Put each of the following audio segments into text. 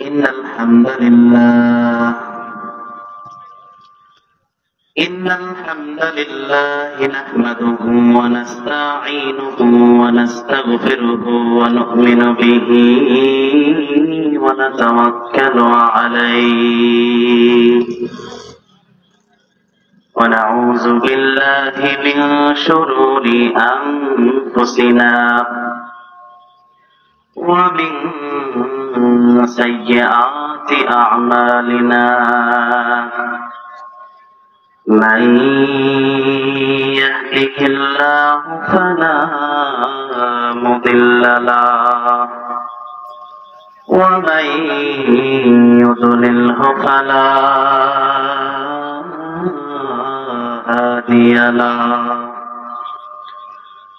إن الحمد لله نحمده ونستعينه ونستغفره ونؤمن به ونتوكل عليه ونعوذ بالله من شرور أنفسنا ومن سيئات أعمالنا من يهده الله فلا مضل له ومن يضلله فلا هادي له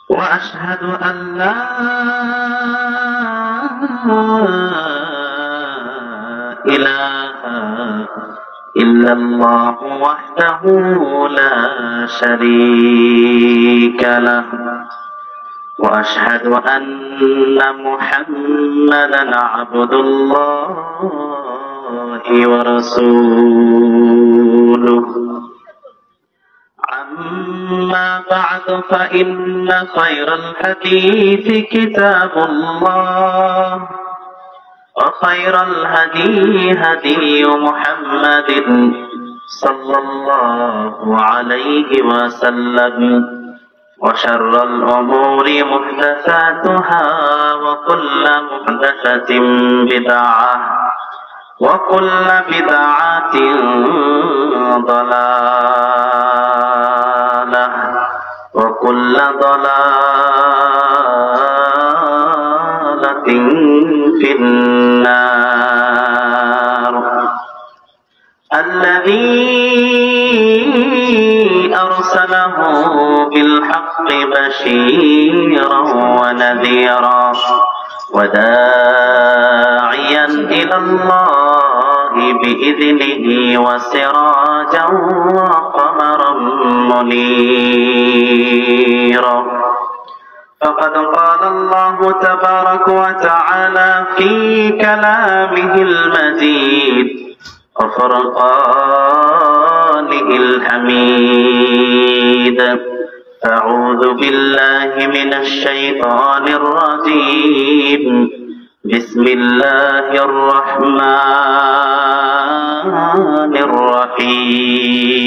وأشهد أن لا إله إلا الله وحده لا شريك له وأشهد أن محمدا عبد الله ورسوله أما بعد فإن خير الحديث كتاب الله وخير الهدي هدي محمد صلى الله عليه وسلم وشر الأمور محدثاتها وكل محدثة بدعة وكل بدعة ضلالة وكل ضلالة في النار الذي أرسله بالحق بشيرا ونذيرا وداعيا إلى الله بإذنه وسراجا وقمرا منيرا فقد قال الله تبارك وتعالى في كلامه المجيد وفرقانه الحميد أعوذ بالله من الشيطان الرجيم بسم الله الرحمن الرحيم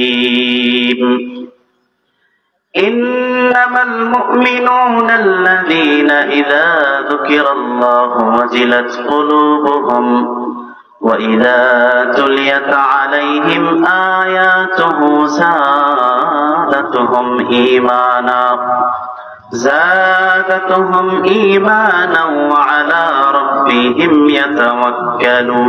إنما المؤمنون الذين إذا ذكر الله وجلت قلوبهم وإذا تليت عليهم آياته زادتهم إيمانا وعلى ربهم يتوكلون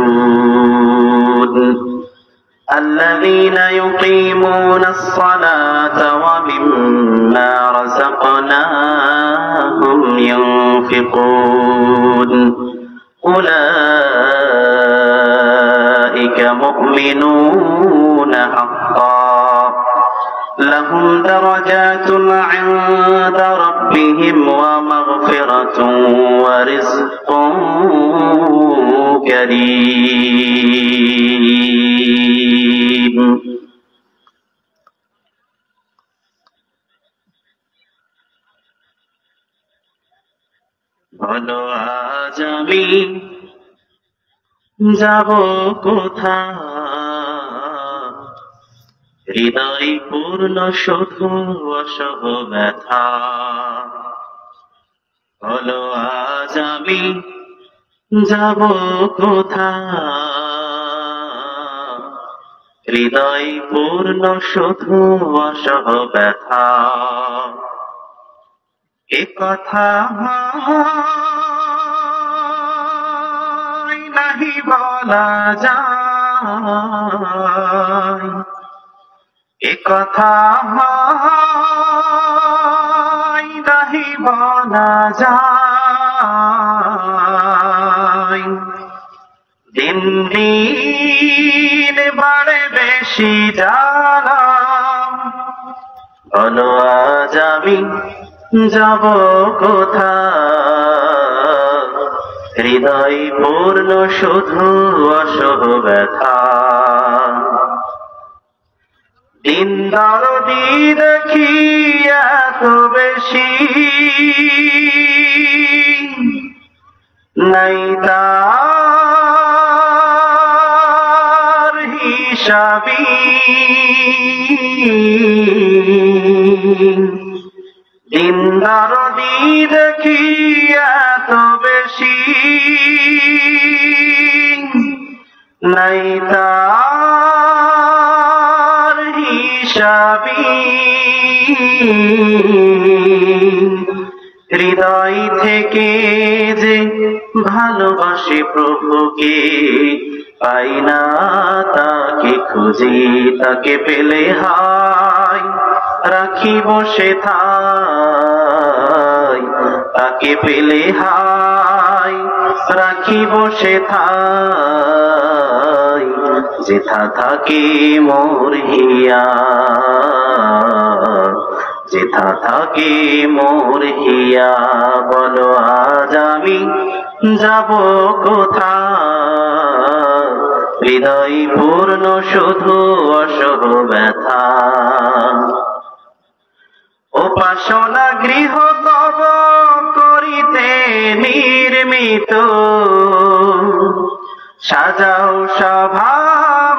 الذين يقيمون الصلاة ومما رزقناهم ينفقون أولئك مؤمنون حقا لهم درجات عند ربهم ومغفرة ورزق كريم বলো আজ আমি যাব কোথায় হৃদয় পূর্ণ শুধু অসহ ব্যথা বলো আজ আমি যাব কোথায় হৃদয় পূর্ণ শুধু অসহ ব্যথা এ কথা নাহি বলা যায় এ কথা নাহি বলা যায় দিন দিন বাড়ে বেশি জ্বালা বলো আজ আমি যাব কোথায় হৃদয় পূর্ণ শুধু অসহ ব্যথা। দিন দরদি দেখি এত বেশি, নাই তার হিসাবি। দিন দরদি দেখি এত বেশি, নাই তার হিসাবি। হৃদয় থেকে যে ভালোবাসে প্রভুকে, পাই না তাকে খুঁজি, তাকে পেলে হায় রাখিব সেথায়। তাকে পেলে হায় রাখিব সেথায়, যেথা থাকে মোর হিয়া, যেথা থাকে মোর হিয়া। বলো আজ আমি যাব কোথায়, হৃদয় পূর্ণ শুধু অসহ ব্যথা। উপাসনা গৃহ তব করিতে নির্মিত, সাজাও সভা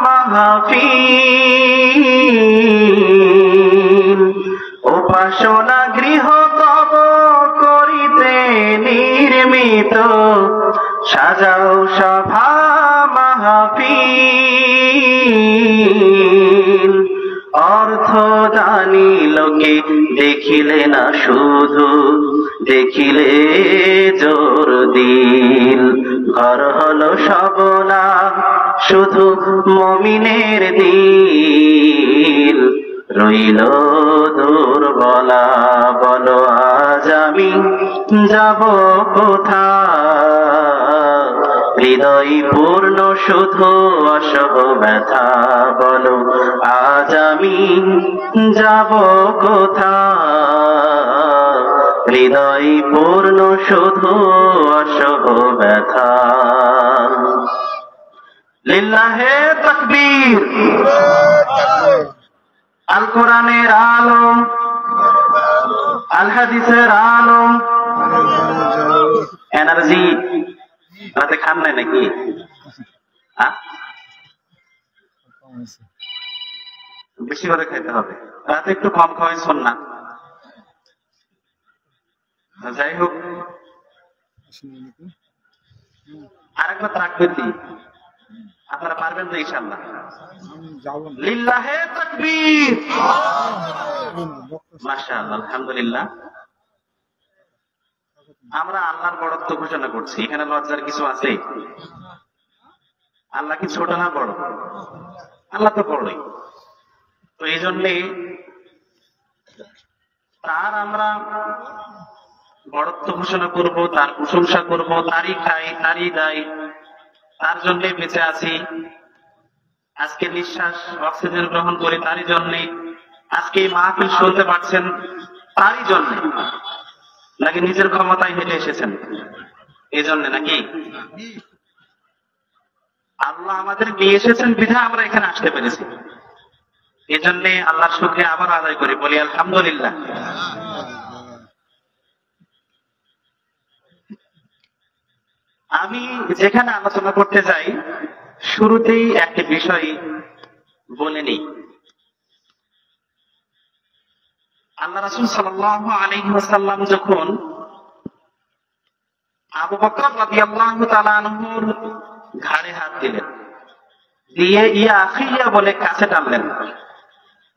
মাহফিল। উপাসনা গৃহ তব করিতে নির্মিত, সাজাও সভা মাহফিল। অর্থ জানি লোকে দেখিলে না শুধু, দেখিলে জোর দিল। ঘর হলো সবনা শুধু মমিনের দিল, রইল দুর্বলা। বলো আজ আমি যাব কোথায়, হৃদয় পূর্ণ শুধু অসহ ব্যথা। বলো আজ আমি যাব কোথায়, হৃদয় পূর্ণ শুধু অসহ ব্যথা। লিল্লাহে তাকবীর। আল কোরআনের আলম, আল হাদিসের আলম। এনার্জি রাতে খান নাই নাকি? বেশি করে খাইতে হবে, রাতে একটু কম খাওয়াই সুন্নাহ। যাই হোক, আরেকবার তাকবীর দিই, আপনারা পারবেন তো ইনশাআল্লাহ? লিল্লাহে তাকবীর। মাশাআল্লাহ, আলহামদুলিল্লাহ। আমরা আল্লাহর বড়ত্ব ঘোষণা করছি, এখানে লজ্জার কিছু আছে? আল্লাহ কি ছোট না বড়? আল্লাহ তো বড়ই। তো এই জন্যে তার আমরা বড়ত্ব ঘোষণা করব, তার প্রশংসা করব, তারই খাই, তারই দায়, তার জন্যে বেঁচে আছি। আজকে নিঃশ্বাস অক্সিজেন গ্রহণ করি তারই জন্যে, আজকে এই মাহফিল শুনতে পারছেন তারই জন্যে, নাকি নিজের ক্ষমতায় হেঁটে এসেছেন এই জন্যে নাকি? আল্লাহ আমাদের নিয়ে এসেছেন বিধায় আমরা এখানে আসতে পেরেছি। এই জন্যে আল্লাহর শুকরিয়া আবার আদায় করি, বলি আলহামদুলিল্লাহ। আমি যেখানে আলোচনা করতে যাই, শুরুতেই একটি বিষয় বলে নিই। আল্লাহ রাসূল সাল্লাল্লাহু আলাইহি ওয়াসাল্লাম যখন আবু বকর রাদিয়াল্লাহু তাআলা আনহুর ঘাড়ে হাত দিলেন, দিয়ে ইয়া আখিয়া বলে কাছে টানলেন,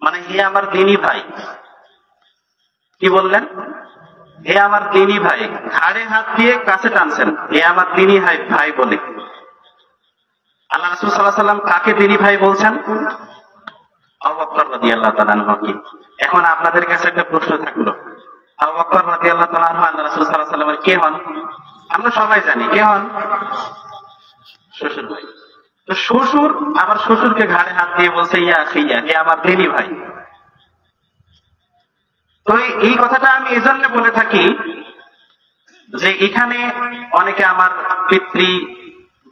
মানে হে আমার দিনী ভাই। কি বললেন? হে আমার দিনী ভাই। ঘাড়ে হাত দিয়ে কাছে টানছেন, হে আমার দিনী ভাই বলে। আল্লাহ রাসূল সাল্লাল্লাহু আলাইহি ওয়াসাল্লাম কাকে দিনী ভাই বলছেন? আবু বকর রাদিয়াল্লাহু তাআলা আনহুকে। এখন আপনাদের কাছে একটা প্রশ্ন থাকলো, আবু বকর রাদিয়াল্লাহু তাআলা আনহু আল্লাহ রাসূল সাল্লাল্লাহু আলাইহি ওয়াসাল্লামের কে হন? আমরা সবাই জানি কে হন? শ্বশুর ভাই। তো শ্বশুর আবার শ্বশুরকে ঘাড়ে হাত দিয়ে বলছে ইয়া আখিয়া, হে আমার দিনী ভাই। তো এই কথাটা আমি এজন্য বলে থাকি যে এখানে অনেকে আমার পিতৃ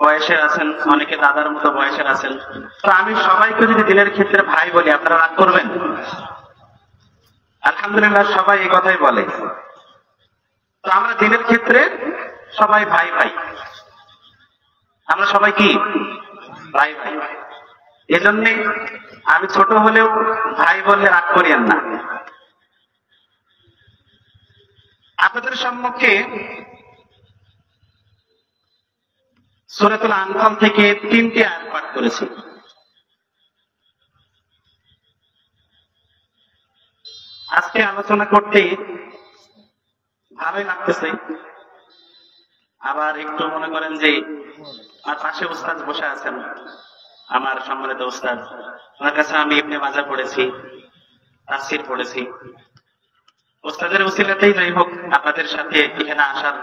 বয়সের আছেন, অনেকে দাদার মতো বয়সের আছেন, তো আমি সবাইকে যদি দিনের ক্ষেত্রে ভাই বলি আপনারা রাগ করবেন? আলহামদুলিল্লাহ সবাই এই কথাই বলে। তো আমরা দিনের ক্ষেত্রে সবাই ভাই ভাই, আমরা সবাই কি ভাই ভাই। এজন্যে আমি ছোট হলেও ভাই বললে রাগ করিয়েন না। আপনাদের সম্মুখে সূরাতুল আনফাল থেকে 3টি আয়াত পাঠ করেছি। আজকে আলোচনা করতে ভালোই লাগতেছে, আবার একটু মনে করেন যে আমার পাশে উস্তাদ বসে আছেন, আমার সম্মানিত উস্তাদ, ওনার কাছে আমি ইবনে মাজাহ পড়েছি, তাফসীর পড়েছি। উস্তাদের উসিলাতেই যাই হোক আপনাদের সাথে এখানে আসার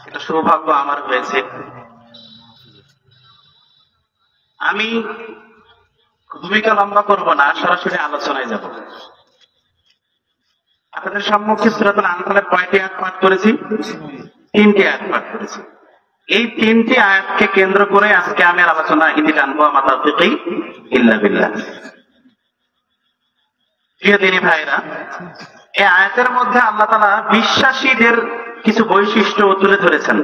একটা সৌভাগ্য আমার হয়েছে। আমি ভূমিকা লম্বা করব না, সরাসরি আলোচনায় যাব। আপনাদের সম্মুখে সূরাতুল আনফালের কয়টি আয়াত পাঠ করেছি? 3টি আয়াত পাঠ করেছি। এই 3টি আয়াতকে কেন্দ্র করে আজকে আমি আলোচনা ইতি টানবো। মা তাওফীকি ইল্লা বিল্লাহ। প্রিয় দিনী ভাইরা, এই আয়াতের মধ্যে আল্লাহ তাআলা বিশ্বাসীদের কিছু বৈশিষ্ট্য তুলে ধরেছেন।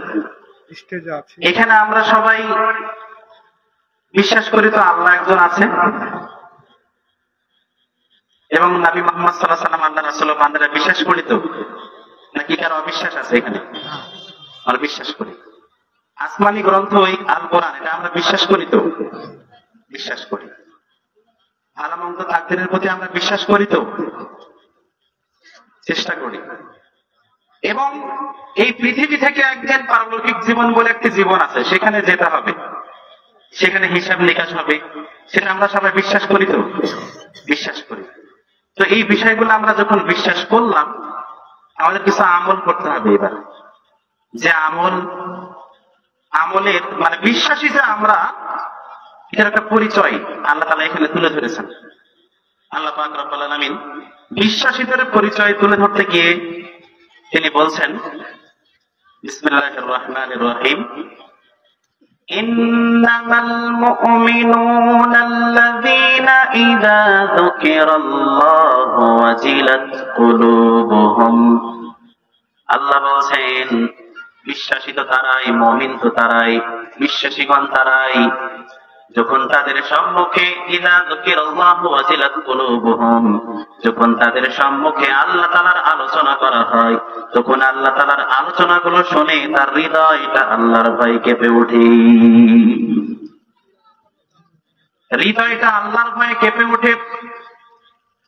এখানে আমরা সবাই বিশ্বাস করি তো আল্লাহ একজন আছেন এবং নবী মুহাম্মদ সাল্লাল্লাহু আলাইহি ওয়াসাল্লাম আল্লাহ রাসূল বান্দারা বিশ্বাস করি তো, নাকি কারো অবিশ্বাস আছে এখানে? আমরা বিশ্বাস করি। আসমানি গ্রন্থ এই আল কোরআন, এটা আমরা বিশ্বাস করি তো? বিশ্বাস করি। ভালো মন্দ তাকদীরের প্রতি আমরা বিশ্বাস করি তো? চেষ্টা করি। এবং এই পৃথিবী থেকে একদিন পারলৌকিক জীবন বলে একটি জীবন আছে, সেখানে যেতে হবে, সেখানে হিসাব নিকাশ হবে, সেটা আমরা সবাই বিশ্বাস করি তো? বিশ্বাস করি। তো এই বিষয়গুলো আমরা যখন বিশ্বাস করলাম, আমাদের কিছু আমল করতে হবে। এবার যে আমলের মানে বিশ্বাসী যে আমরা, এটার একটা পরিচয় আল্লাহ তাআলা এখানে তুলে ধরেছেন। আল্লাহ পাক রব্বুল আলামিন বিশ্বাসীদের পরিচয় তুলে ধরতে গিয়ে তিনি বলছেন, বিসমিল্লাহির রহমানির রহিম, ইন্নামাল মুমিনুনাল্লাযীনা ইযা যুকিরাল্লাহু ওয়াজিলাত কুলুবুহুম। আল্লাহ বলছেন বিশ্বাসী তো তারাই, মুমিন তো তারাই, বিশ্বাসীগণ তারাই, যখন তাদের সম্মুখে ইযা যুকিরাল্লাহু ওয়াজিলাত কুলুবুহুম, যখন তাদের সম্মুখে আল্লাহ তাআলার আলোচনা করা হয়, তখন আল্লাহ তাআলার আলোচনাগুলো শুনে তার হৃদয়টা আল্লাহর ভয়ে কেঁপে ওঠে। হৃদয়টা আল্লাহর ভয়ে কেঁপে ওঠে।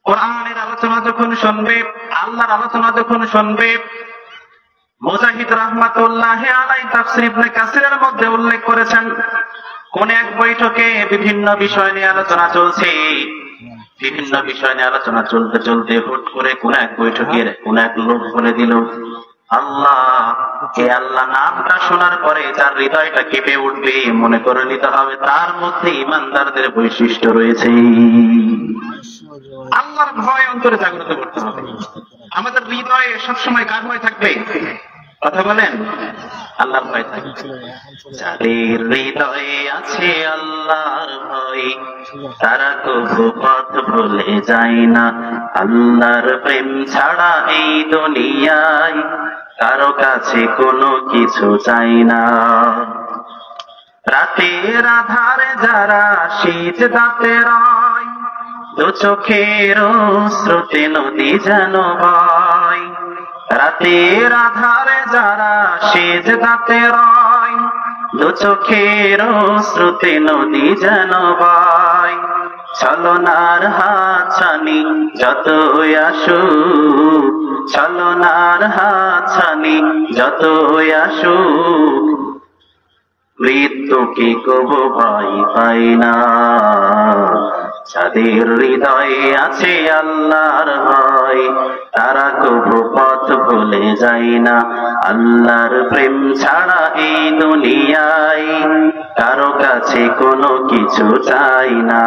কোরআনের আলোচনা যখন শুনবে, আল্লাহর আলোচনা যখন শুনবে, মুজাহিদ রাহমাতুল্লাহি আলাইহি তাফসীর ইবনে কাসিরের মধ্যে উল্লেখ করেছেন, কোন এক বৈঠকে বিভিন্ন বিষয় নিয়ে আলোচনা চলছে, বিভিন্ন বিষয় নিয়ে আলোচনা চলতে চলতে হুট করে কোন এক বৈঠকে কোন এক লোক বলে দিল আল্লাহ। এই আল্লাহ নামটা শোনার পরে তার হৃদয়টা কেঁপে উঠবে, মনে করে নিতে হবে তার মধ্যে ঈমানদারদের বৈশিষ্ট্য রয়েছে। আল্লাহর ভয় অন্তরে জাগ্রত করতে হবে। আমাদের হৃদয়ে সবসময় কার ভয় থাকবে? কথা বলেন, আল্লাহর ভয় থাকবে। যাদের হৃদয়ে আছে আল্লাহর ভয়, তারা কবু পথ ভুলে যায় না। আল্লাহর প্রেম ছাড়া এই দুনিয়ায় কারো কাছে কোনো কিছু চাই না। রাতের আধারে যারা সিজদাতে রয়, দু চোখের স্রোতে নদী যেন বয়। রাতের আধারে যারা সিজদাতে রয়, দু চোখের স্রোতে নদী যেন বয়। ছলনার হাতছানি যতই আসুক, ছলনার হাতছানি যতই আসুক, মৃত্যুকে কবু ভয় পাই না। যাদের হৃদয়ে আছে আল্লাহর ভয়, তারা কবু পথ ভুলে যায় না। আল্লাহর প্রেম ছাড়া এই দুনিয়ায় কারো কাছে কোনো কিছু চাই না।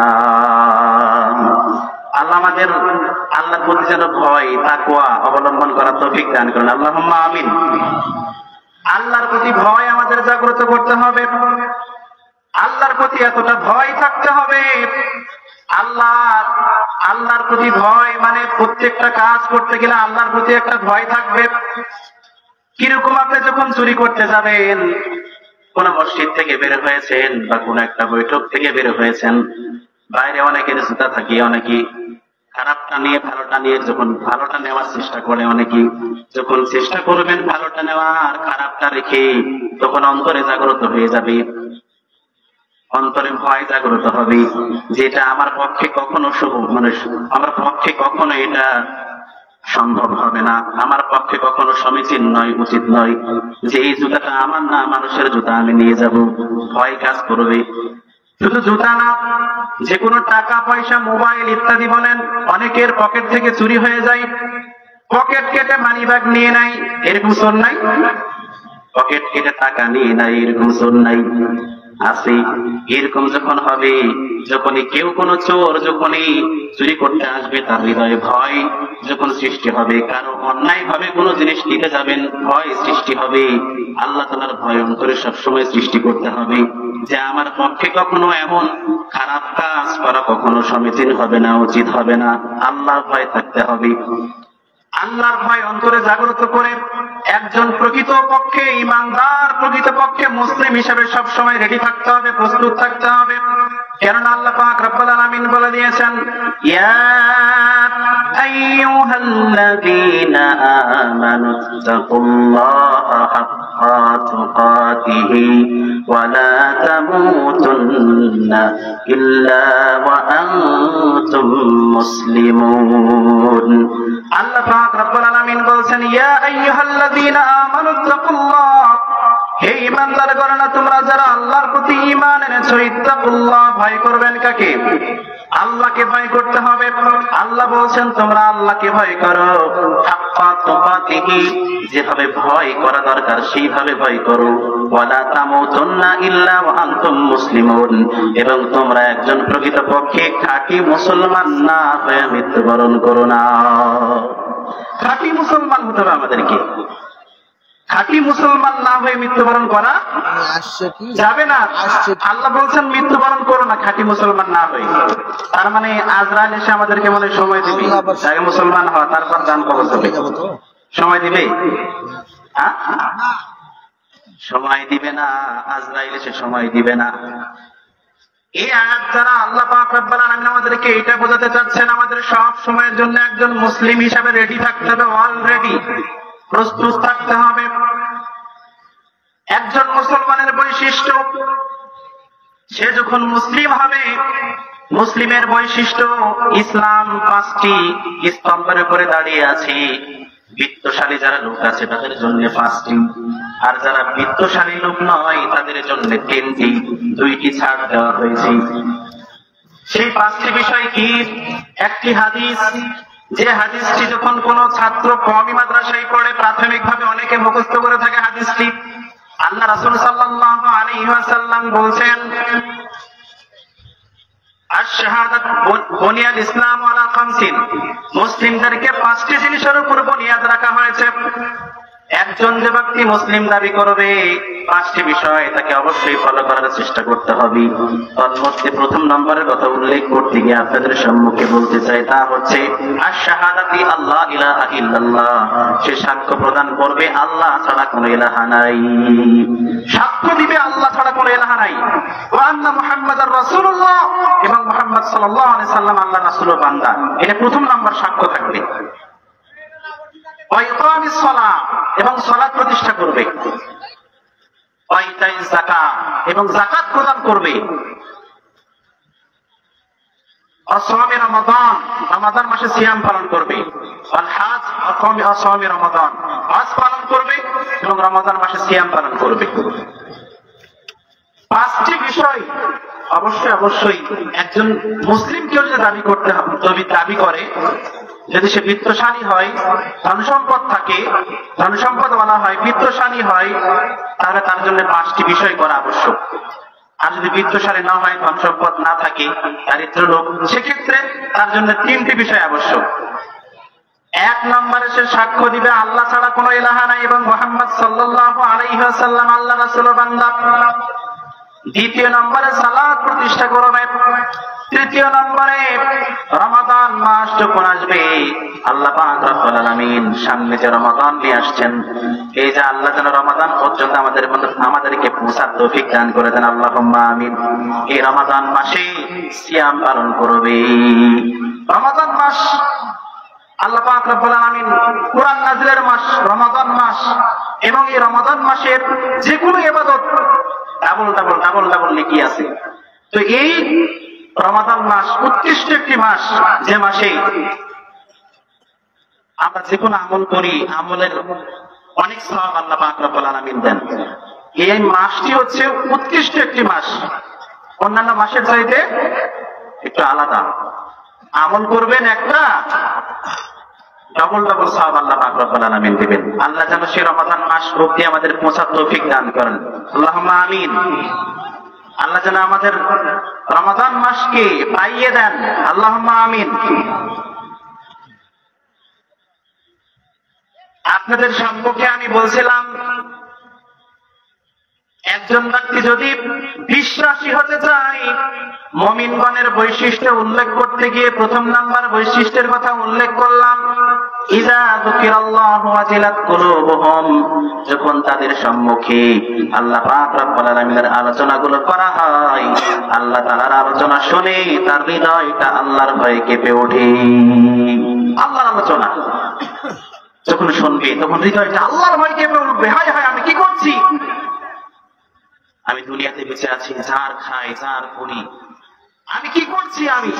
আল্লাহ আমাদের আল্লাহর প্রতি যেন ভয় তাকওয়া অবলম্বন করার তৌফিক দান করুন। আল্লাহুম্মা আমিন। আল্লাহর প্রতি ভয় আমাদের জাগ্রত করতে হবে। আল্লাহর প্রতি এতটা ভয় থাকতে হবে, আল্লাহর প্রতি ভয় মানে প্রত্যেকটা কাজ করতে গেলে আল্লাহর প্রতি একটা ভয় থাকবে। কিরকম? আপনি যখন চুরি করতে যাবেন, কোন মসজিদ থেকে বের হয়েছেন বা কোন একটা বৈঠক থেকে বের হয়েছেন, বাইরে অনেকের জুতা থাকে, অনেকে খারাপটা নিয়ে ভালোটা নিয়ে যখন ভালোটা নেওয়ার চেষ্টা করে, অনেকে যখন চেষ্টা করবেন ভালোটা নেওয়ার খারাপটা রেখে, তখন অন্তরে জাগ্রত হয়ে যাবে, অন্তরে ভয় জাগ্রত হবে, যেটা আমার পক্ষে কখনো শুভ মানে আমার পক্ষে কখনো এটা সম্ভব হবে না, আমার পক্ষে কখনো সমীচীন নয়, উচিত নয় যে এই জুতাটা আমার না, মানুষের জুতা আমি নিয়ে যাব। ভয় কাজ করবে। শুধু জুতা না, যে কোনো টাকা পয়সা মোবাইল ইত্যাদি বলেন, অনেকের পকেট থেকে চুরি হয়ে যায়, পকেট কেটে মানি ব্যাগ নিয়ে নেয়, এরকম চোর নাই? পকেট কেটে টাকা নিয়ে নেয়, এরকম চোর নাই? আছে। এরকম যখন হবে, যখনই কেউ কোনো চোর যখনই চুরি করতে আসবে, তার হৃদয়ে ভয় যখন সৃষ্টি হবে, কারণ অন্যায় ভাবে কোনো জিনিস নিতে যাবেন, ভয় সৃষ্টি হবে। আল্লাহ তাআলার ভয় অন্তরে সবসময় সৃষ্টি করতে হবে যে আমার পক্ষে কখনো এমন খারাপ কাজ করা কখনো সমীচীন হবে না, উচিত হবে না। আল্লাহর ভয় থাকতে হবে। আল্লাহর ভয় অন্তরে জাগ্রত করে একজন প্রকৃত পক্ষে ইমানদার, প্রকৃত পক্ষে মুসলিম হিসেবে সব সময় রেডি থাকতে হবে, প্রস্তুত থাকতে হবে। কেননা আল্লাহ পাক রব্বুল আলামিন বলে দিয়েছেন, ইয়া আইয়ুহাল্লাযীনা আমানুত্তাকুল্লাহা হাক্কা তুকাতিহি ওয়া লা তামুতুন্না ইল্লা ওয়া আনতুম মুসলিমুন। আল্লাহ পাক রব্বুল আলামিন বলছেন, ইয়া আইয়ুহাল্লাযীনা আমানুত্তাকুল্লাহ, হে ঈমানদারগণ, তোমরা যারা আল্লাহর প্রতি ঈমান এনেছো, ইত্তাকুল্লাহ, ভয় করবেন কাকে? আল্লাহকে ভয় করতে হবে। আল্লাহ বলছেন তোমরা আল্লাহকে ভয় করো, হাক্কা তুকাতিহি, যেভাবে ভয় করা দরকার সেইভাবে ভয় করো, ওয়া লা তামুতুন্না ইল্লা ওয়া আনতুম মুসলিমুন, এবং তোমরা একজন প্রকৃতপক্ষে খাঁটি মুসলমান না হয়ে মৃত্যুবরণ করো না। খাঁটি মুসলমান হতে হবে আমাদেরকে। খাঁটি মুসলমান না হয়ে মৃত্যুবরণ করা যাবে না। আল্লাহ বলছেন মৃত্যুবরণ করো না খাঁটি মুসলমান না হয়ে। তার মানে আজরাইল এসে আমাদেরকে মনে সময় দিবে, আগে মুসলমান হওয়া, তারপর জান কবজ হবে। সময় দিবে? সময় দিবে না। আজরাইল এসে সময় দিবে না। এই আয়াত দ্বারা আল্লাহ পাক রব্বুল আলামিন আমাদেরকে এটা বোঝাতে চাচ্ছেন, আমাদের সব সময়ের জন্য একজন মুসলিম হিসাবে রেডি থাকতে হবে, অলরেডি প্রস্তুত থাকতে হবে। একজন মুসলমানের বৈশিষ্ট্য, সে যখন মুসলিম হবে, মুসলিমের বৈশিষ্ট্য, ইসলাম 5টি স্তম্ভের উপরে দাঁড়িয়ে আছে। বিত্তশালী যারা লোক আছে তাদের জন্য 5টি, আর যারা বিত্তশালী লোক নয় তাদের জন্য 3টি, 2টি ছাড় দেওয়া হয়েছে। সেই 5টি বিষয় কি? একটি হাদিস, যে হাদিসটি যখন কোন ছাত্র কওমি মাদ্রাসায় পড়ে, প্রাথমিকভাবে অনেকে মুখস্থ করে থাকে হাদিসটি। আল্লাহ রাসূল সাল্লাল্লাহু আলাইহি ওয়াসাল্লাম বলছেন, আশ-শাহাদাত বুনিয়াল ইসলাম আলা খামসিন, মুসলিমদেরকে 5টি জিনিসের উপর বুনিয়াদ রাখা হয়েছে। একজন যে ব্যক্তি মুসলিম দাবি করবে, 5টি বিষয় তাকে অবশ্যই ফলো করার চেষ্টা করতে হবে। তার মধ্যে প্রথম নম্বরের কথা উল্লেখ করতে গিয়ে আপনাদের সম্মুখে বলতে চাই, তা হচ্ছে আশ-শাহাদাতি আল্লাহ ইলাহা ইল্লাল্লাহ, সে সাক্ষ্য প্রদান করবে আল্লাহ ছাড়া কোনো ইলাহা নাই, সাক্ষ্য দিবে আল্লাহ ছাড়া কোনো ইলাহা নাই, ওয়া আন্না মুহাম্মাদার রাসূলুল্লাহ, এবং মুহাম্মদ সাল্লাল্লাহু আলাইহি সাল্লাম আল্লাহর রাসূল ও বান্দা। এটা প্রথম নম্বর সাক্ষ্য থাকবে। ওয়া ইকামিস সালাত, এবং সালাত প্রতিষ্ঠা করবে। ওয়া ইতাইজ যাকাত, এবং যাকাত প্রদান করবে। আসওয়ামি রমাদান, রমাদান মাসে সিয়াম পালন করবে। আল হাজ, আসওয়ামি রমাদান, হজ পালন করবে এবং রমাদান মাসে সিয়াম পালন করবে। 5টি বিষয় অবশ্যই অবশ্যই একজন মুসলিম কেউ যদি দাবি করতে দাবি করে, যদি সে বিত্তশালী হয়, ধন সম্পদ থাকে, ধন সম্পদওয়ালা হয়, বিত্তশালী হয়, তাহলে তার জন্য 5টি বিষয় করা আবশ্যক। আর যদি বিত্তশালী না হয়, ধন সম্পদ না থাকে, দারিদ্র লোক, সেক্ষেত্রে তার জন্য 3টি বিষয় আবশ্যক। এক নম্বরে সে সাক্ষ্য দিবে আল্লাহ ছাড়া কোনো ইলাহা নাই এবং মুহাম্মদ সাল্লাল্লাহু আলাইহি ওয়াসাল্লাম আল্লাহ রাসূলের বান্দা। দ্বিতীয় নম্বরে সালাত প্রতিষ্ঠা করবে। তৃতীয় নম্বরে রমাদান মাস যখন আসবে, আল্লাহ পাক রব্বুল আলামিন সামনে যে রমাদান নিয়ে আসছেন, এই যে আল্লাহ যেন রমাদান পর্যন্ত আমাদেরকে পৌঁছার তৌফিক দান করে দেন, আল্লাহুম্মা আমিন। এই রমাদান মাসে সিয়াম পালন করবে। রমাদান মাস আল্লাহ পাক রব্বুল আলামিন কুরআন নাযিলের মাস রমাদান মাস, এবং এই রমাদান মাসের যে কোনো ইবাদত ডাবল নেকি আছে। তো এই রমাদান মাস উৎকৃষ্ট একটি মাস, যে মাসে আমরা যে কোনো আমল করি, আমলের অনেক সওয়াব আল্লাহ পাক রব্বুল আলামিন দেন। এই মাসটি হচ্ছে উৎকৃষ্ট একটি মাস, অন্যান্য মাসের চাইতে একটু আলাদা। আমল করবেন একটা, ডবল সওয়াব আল্লাহ পাক রব্বুল আলামিন দিবেন। আল্লাহ যেন সেই রমাদান মাস অবধি আমাদের পৌঁছার তৌফিক দান করেন, আল্লাহুম্মা আমিন। আল্লাহ যেন আমাদের রমাদান মাসকে পাইয়ে দেন, আল্লাহুম্মা আমিন। আপনাদের সম্মুখে আমি বলছিলাম, একজন ব্যক্তি যদি বিশ্বাসী হতে চায়, মুমিনগণের বৈশিষ্ট্য উল্লেখ করতে গিয়ে প্রথম নাম্বার বৈশিষ্ট্যের কথা উল্লেখ করলাম, ইযা যুকিরাল্লাহু ওয়াজিলাত কুলুবুহুম। যখন তাদের সম্মুখে আল্লাহ পাক রব্বুল আলামিনের আলোচনাগুলো করা হয়, আল্লাহ তাআলার আলোচনা শুনে তার হৃদয়টা আল্লাহর ভয়ে কেঁপে ওঠে। আল্লাহর আলোচনা যখন শুনবে, তখন হৃদয়টা আল্লাহর ভয়ে কেঁপে উঠবে। হায় হায়, আমি কি করছি? আমি দুনিয়াতে বেঁচে আছি, যার খাই যার করি, আমি কি করছি? আমি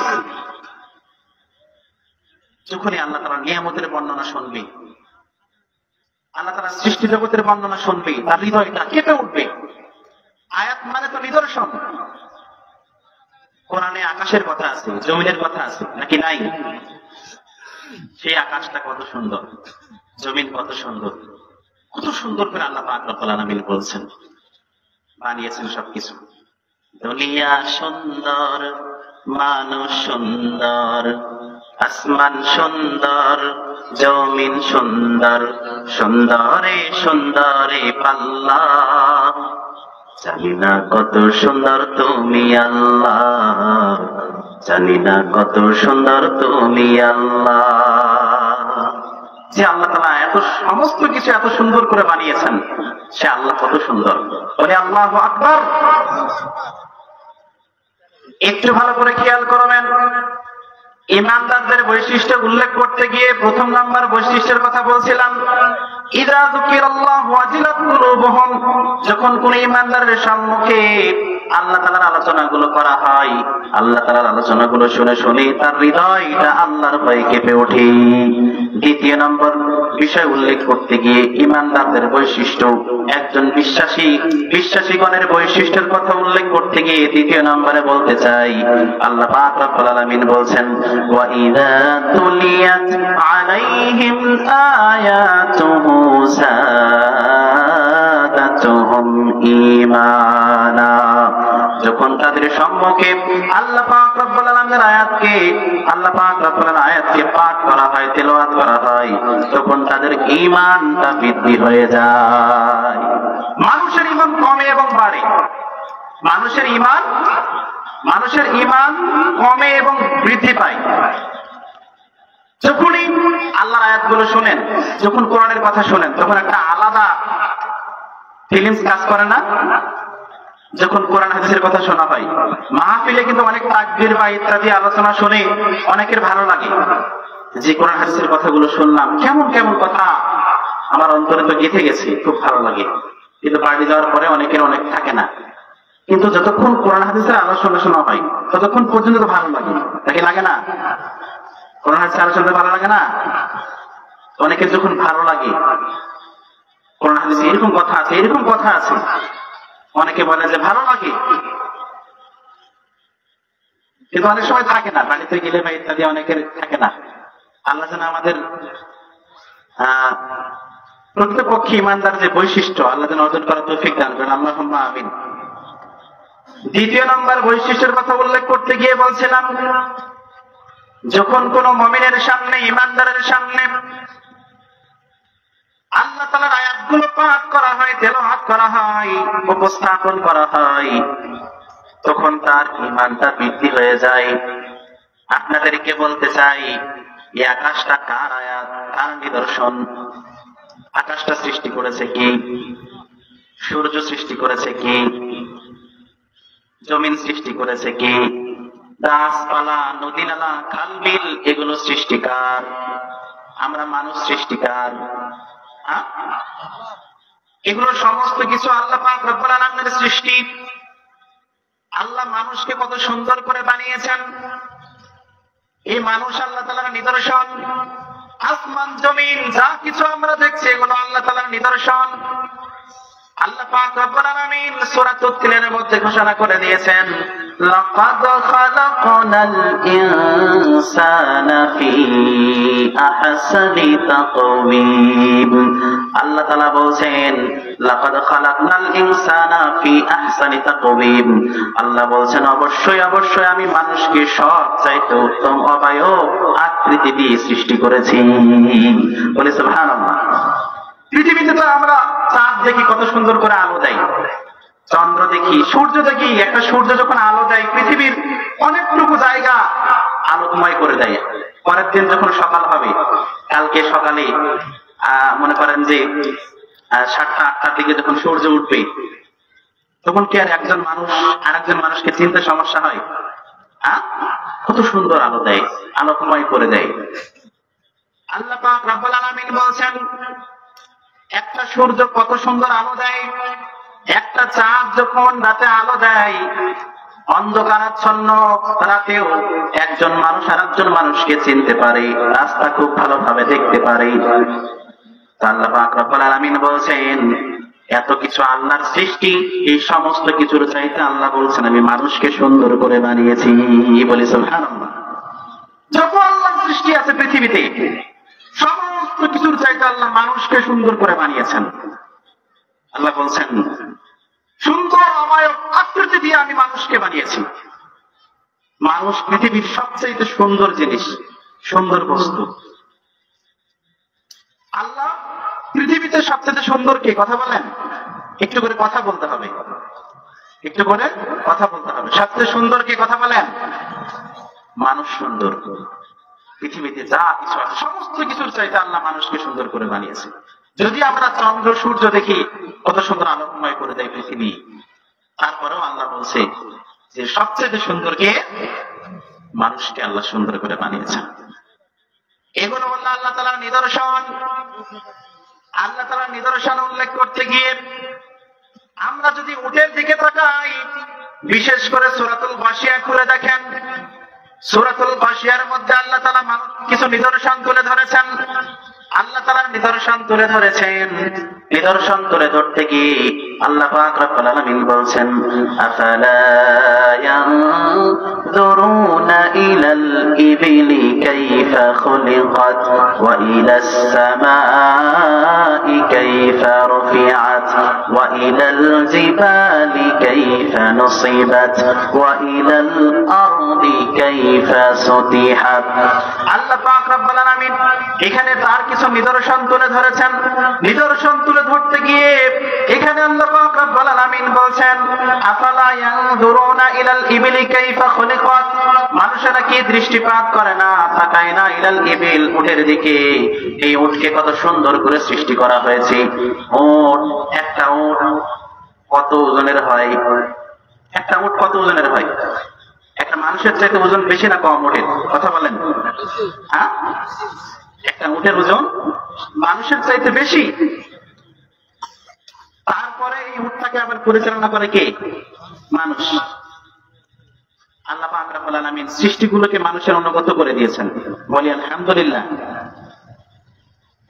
যখনই আল্লাহ তাআলার নিয়ামতের বর্ণনা শুনবে, আল্লাহ তাআলার সৃষ্টি জগতের বর্ণনা শুনবে, তার হৃদয়টা কেঁপে উঠবে। আয়াত মানে তো নিদর্শন। কোরআনে আকাশের কথা আছে, জমিনের কথা আছে নাকি নাই? সেই আকাশটা কত সুন্দর, জমিন কত সুন্দর, কত সুন্দর করে আল্লাহ পাক রব্বুল আলামিন বলছেন, বানিয়েছেন সবকিছু। দুনিয়া সুন্দর, মানুষ সুন্দর, আসমান সুন্দর, জমিন সুন্দর, সুন্দরে সুন্দরে পাল্লা। জানি না কত সুন্দর তুমি আল্লাহ, জানি না কত সুন্দর তুমি আল্লাহ। যে আল্লাহ তাআলা এত সমস্ত কিছু এত সুন্দর করে বানিয়েছেন, সে আল্লাহ কত সুন্দর। বলে আল্লাহু আকবার। একটু ভালো করে খেয়াল করবেন, ঈমানদারদের বৈশিষ্ট্য উল্লেখ করতে গিয়ে প্রথম নাম্বার বৈশিষ্ট্যের কথা বলছিলাম, ইযা যুকিরাল্লাহু ওয়াজিলাত কুলুবুহুম। যখন কোন ঈমানদারের সম্মুখে আল্লাহ তাআলার আলোচনাগুলো করা হয়, আল্লাহ তাআলার আলোচনাগুলো শুনে শুনে তার হৃদয়টা আল্লাহর ভয়ে কেঁপে ওঠে। দ্বিতীয় নম্বর বিষয় উল্লেখ করতে গিয়ে ঈমানদারদের বৈশিষ্ট্য, একজন বিশ্বাসীগণের বৈশিষ্ট্যের কথা উল্লেখ করতে গিয়ে দ্বিতীয় নম্বরে বলতে চাই, আল্লাহ পাক রব্বুল আলামিন বলছেন, ওয়া ইযা তুলিয়াত আলাইহিম আয়াতুহু যাদাতুহুম ঈমানা। যখন তাদের সম্মুখে আল্লাহ পাক রব্বুল আলামিনের আয়াতকে পাঠ করা হয়, তেলাওয়াত করা হয়, তখন তাদের ঈমানটা বৃদ্ধি হয়ে যায়। মানুষের ঈমান কমে এবং বাড়ে। মানুষের ঈমান কমে এবং বৃদ্ধি পায় যখনই আল্লাহর আয়াতগুলো শোনেন, যখন কোরআনের কথা শোনেন, তখন একটা আলাদা ফিলিংস কাজ করে না? যখন কোরআন হাদিসের কথা শোনা হয়, মাহফিলে কিন্তু অনেক তাকবীর বা ইত্যাদি আলোচনা শুনে অনেকের ভালো লাগে, যে কোরআন হাদিসের কথাগুলো শুনলাম, কেমন কেমন কথা আমার অন্তরে তো গেঁথে গেছে, খুব ভালো লাগে। কিন্তু বাড়ি যাওয়ার পরে অনেকের অনেক থাকে না। কিন্তু যতক্ষণ কোরআন হাদিসের আলোচনা শোনা হয়, ততক্ষণ পর্যন্ত তো ভালো লাগে, তাকে লাগে না? কোরআন হাদিসের আলোচনা ভালো লাগে না? অনেকের যখন ভালো লাগে, কোরআন হাদিসে এরকম কথা আছে, এরকম কথা আছে, অনেকে বলে যে ভালো লাগে, কিন্তু অনেক সময় থাকে না, বাড়িতে গেলে বা ইত্যাদি অনেকের থাকে না। আল্লাহ যেন আমাদের প্রকৃতপক্ষে ঈমানদার যে বৈশিষ্ট্য, আল্লাহ যেন অর্জন করার তৌফিক দান করেন, আল্লাহুম্মা আমিন। দ্বিতীয় নম্বর বৈশিষ্ট্যের কথা উল্লেখ করতে গিয়ে বলছিলাম, যখন কোন মুমিনের সামনে, ইমানদারের সামনে আল্লাহ তাআলার আয়াতগুলো পাঠ করা হয়, তেলাওয়াত করা হয়, উপস্থাপন করা হয়, তখন তার ঈমানটা বৃদ্ধি হয়ে যায়। আপনাদেরকে বলতে চাই, এই আকাশটা কার আয়াত, কার নিদর্শন? আকাশটা সৃষ্টি করেছে কি? সূর্য সৃষ্টি করেছে কি? জমিন সৃষ্টি করেছে কি? গাছপালা, নদী নালা, খাল বিল, এগুলো সৃষ্টিকার? আমরা মানুষ সৃষ্টিকার? এগুলো সমস্ত কিছু আল্লাহ পাক রব্বুল আলামিনের সৃষ্টি। আল্লাহ মানুষকে কত সুন্দর করে বানিয়েছেন। এই মানুষ আল্লাহ তাআলার নিদর্শন। আসমান জমিন যা কিছু আমরা দেখছি এগুলো আল্লাহ তাআলার নিদর্শন। আল্লাহ পাক রব্বুল আলামিন সূরা তিনের মধ্যে ঘোষণা করে দিয়েছেন, লাকাদ খালাকনাল ইনসানা ফি আহসানি তাকওয়িম। আল্লাহ তাআলা বলেন, লাকাদ খালাকনাল ইনসানা ফি আহসানি তাকওয়িম। আল্লাহ বলেন, অবশ্যই অবশ্যই আমি মানুষকে সবচাইতে উত্তম অবয়ব আকৃতি দিয়ে সৃষ্টি করেছি। বলে সুবহানাল্লাহ। পৃথিবীতে তো আমরা চাঁদ দেখি, কত সুন্দর করে আলো দেয়, চন্দ্র দেখি, সূর্য দেখি। একটা সূর্য যখন আলো দেয় পৃথিবীর অনেকটুকু জায়গা আলোকময় করে দেয়। পরের দিন যখন সকাল হবে, কালকে সকালে মনে করেন যে 7টা 8টার দিকে যখন সূর্য উঠবে, তখন কি আর একজন মানুষ আরেকজন মানুষকে চিনতে সমস্যা হয়? কত সুন্দর আলো দেয়, আলোকময় করে দেয়। আল্লাহ পাক রব্বুল আলামিন বলেছেন, একটা সূর্য কত সুন্দর আলো দেয়, একটা চাঁদ যখন রাতে আলো দেয়, অন্ধকারাচ্ছন্ন রাতেও একজন মানুষ আরেকজন মানুষকে চিনতে পারে, রাস্তা খুব ভালোভাবে দেখতে পারে। আল্লাহ পাক রব্বুল আলামিন বলেছেন, এত কিছু আল্লাহর সৃষ্টি, এই সমস্ত কিছুর চাইতে আল্লাহ বলছেন আমি মানুষকে সুন্দর করে বানিয়েছি। বলে সুবহানাল্লাহ। যত আল্লাহর সৃষ্টি আছে পৃথিবীতে, সমস্ত কিছুর চাইতে আল্লাহ মানুষকে সুন্দর করে বানিয়েছেন। আল্লাহ বলছেন, সুন্দর অবয়ব আকৃতি দিয়ে আমি মানুষকে বানিয়েছি। মানুষ পৃথিবীর সবচেয়ে সুন্দর জিনিস, সুন্দর বস্তু। আল্লাহ পৃথিবীতে সবচেয়ে সুন্দর কে? কথা বলেন, একটু করে কথা বলতে হবে, একটু করে কথা বলতে হবে। সবচেয়ে সুন্দর কে? কথা বলেন। মানুষ সুন্দর। পৃথিবীতে যা কিছু আছে সমস্ত কিছুর চাইতে আল্লাহ মানুষকে সুন্দর করে বানিয়েছে। যদি আমরা চন্দ্র সূর্য দেখি, কত সুন্দর আলোকময় করে দেয় পৃথিবী, তারপরেও আল্লাহ বলছে যে সবচেয়ে সুন্দর কে? মানুষকে আল্লাহ সুন্দর করে বানিয়েছেন। এগুলো হলো আল্লাহ তাআলার নিদর্শন। আল্লাহ তাআলার নিদর্শন উল্লেখ করতে গিয়ে আমরা যদি উটের দিকে তাকাই, বিশেষ করে সূরাতুল গাশিয়া খুলে দেখেন, সূরাতুল গাশিয়ার মধ্যে আল্লাহ তাআলা কিছু নিদর্শন তুলে ধরেছেন। আল্লাহ তাআলার নিদর্শন তুলে ধরেছেন। নিদর্শন তুলে ধরতে গিয়ে আল্লাহ পাক রব্বুল আলামিন বলছেন, আফালা ইয়ানজুরুনা ইলাল ইবিলি কাইফা খুলিকাত ওয়া ইলাস সামাই কাইফা রুফিআত ওয়া ইলাল জিবালি কাইফা নুসিবাত ওয়া ইলাল আরদি কাইফা সুতিহাত। আল্লাহ পাক রব্বুল আলামিন এখানে তার কিছু নিদর্শন তুলে ধরেছেন। নিদর্শন তুলে ধরতে গিয়ে এখানে আল্লাহ পাক রব্বুল আলামিন বলছেন, আফালা ইয়ানজুরুনা ইলাল ইবিলি কাইফা খুলিকাত। মানুষেরা কি দৃষ্টিপাত করে না, তাকায় না ইলাল ইবিল, উটের দিকে? এই উটকে কত সুন্দর করে সৃষ্টি করা হয়েছে। উট, একটা উট কত ওজনের হয়? একটা উট কত ওজনের হয়? একটা মানুষের চাইতে ওজন বেশি না কম উটের? কথা বলেন। একটা উটের ওজন মানুষের চাইতে বেশি। তারপরে এই উটটাকে আবার পরিচালনা করে কে? মানুষ। আল্লাহ পাক রব্বুল আলামিন সৃষ্টিগুলোকে মানুষের অনুগত করে দিয়েছেন। বলি আলহামদুলিল্লাহ।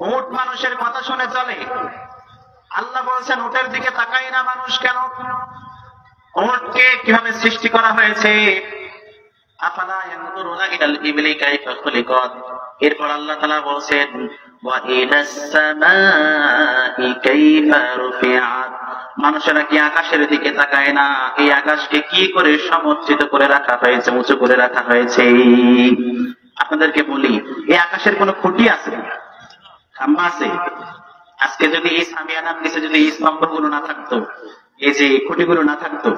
উট মানুষের কথা শুনে চলে। আল্লাহ বলছেন, উটের দিকে তাকাই না মানুষ কেন? উটকে কিভাবে সৃষ্টি করা হয়েছে? আফালা ইয়ানজুরুনা ইলাল ইবিলি কাইফা খুলিকাত। এরপর আল্লাহ তাআলা বলেন, ওয়া ইলাস সামাই কাইফা রুফিআত। মানুষেরা কি আকাশের দিকে তাকায় না? এই আকাশকে কি করে সমুচ্চিত করে রাখা হয়েছে, উঁচু করে রাখা হয়েছে। আপনাদেরকে বলি, এই আকাশের কোনো খুঁটি আছে, খাম্বা আছে? আজকে যদি এই সামিয়ানার নিচে যদি এই স্তম্ভগুলো না থাকতো, এই যে খুঁটিগুলো না থাকতো,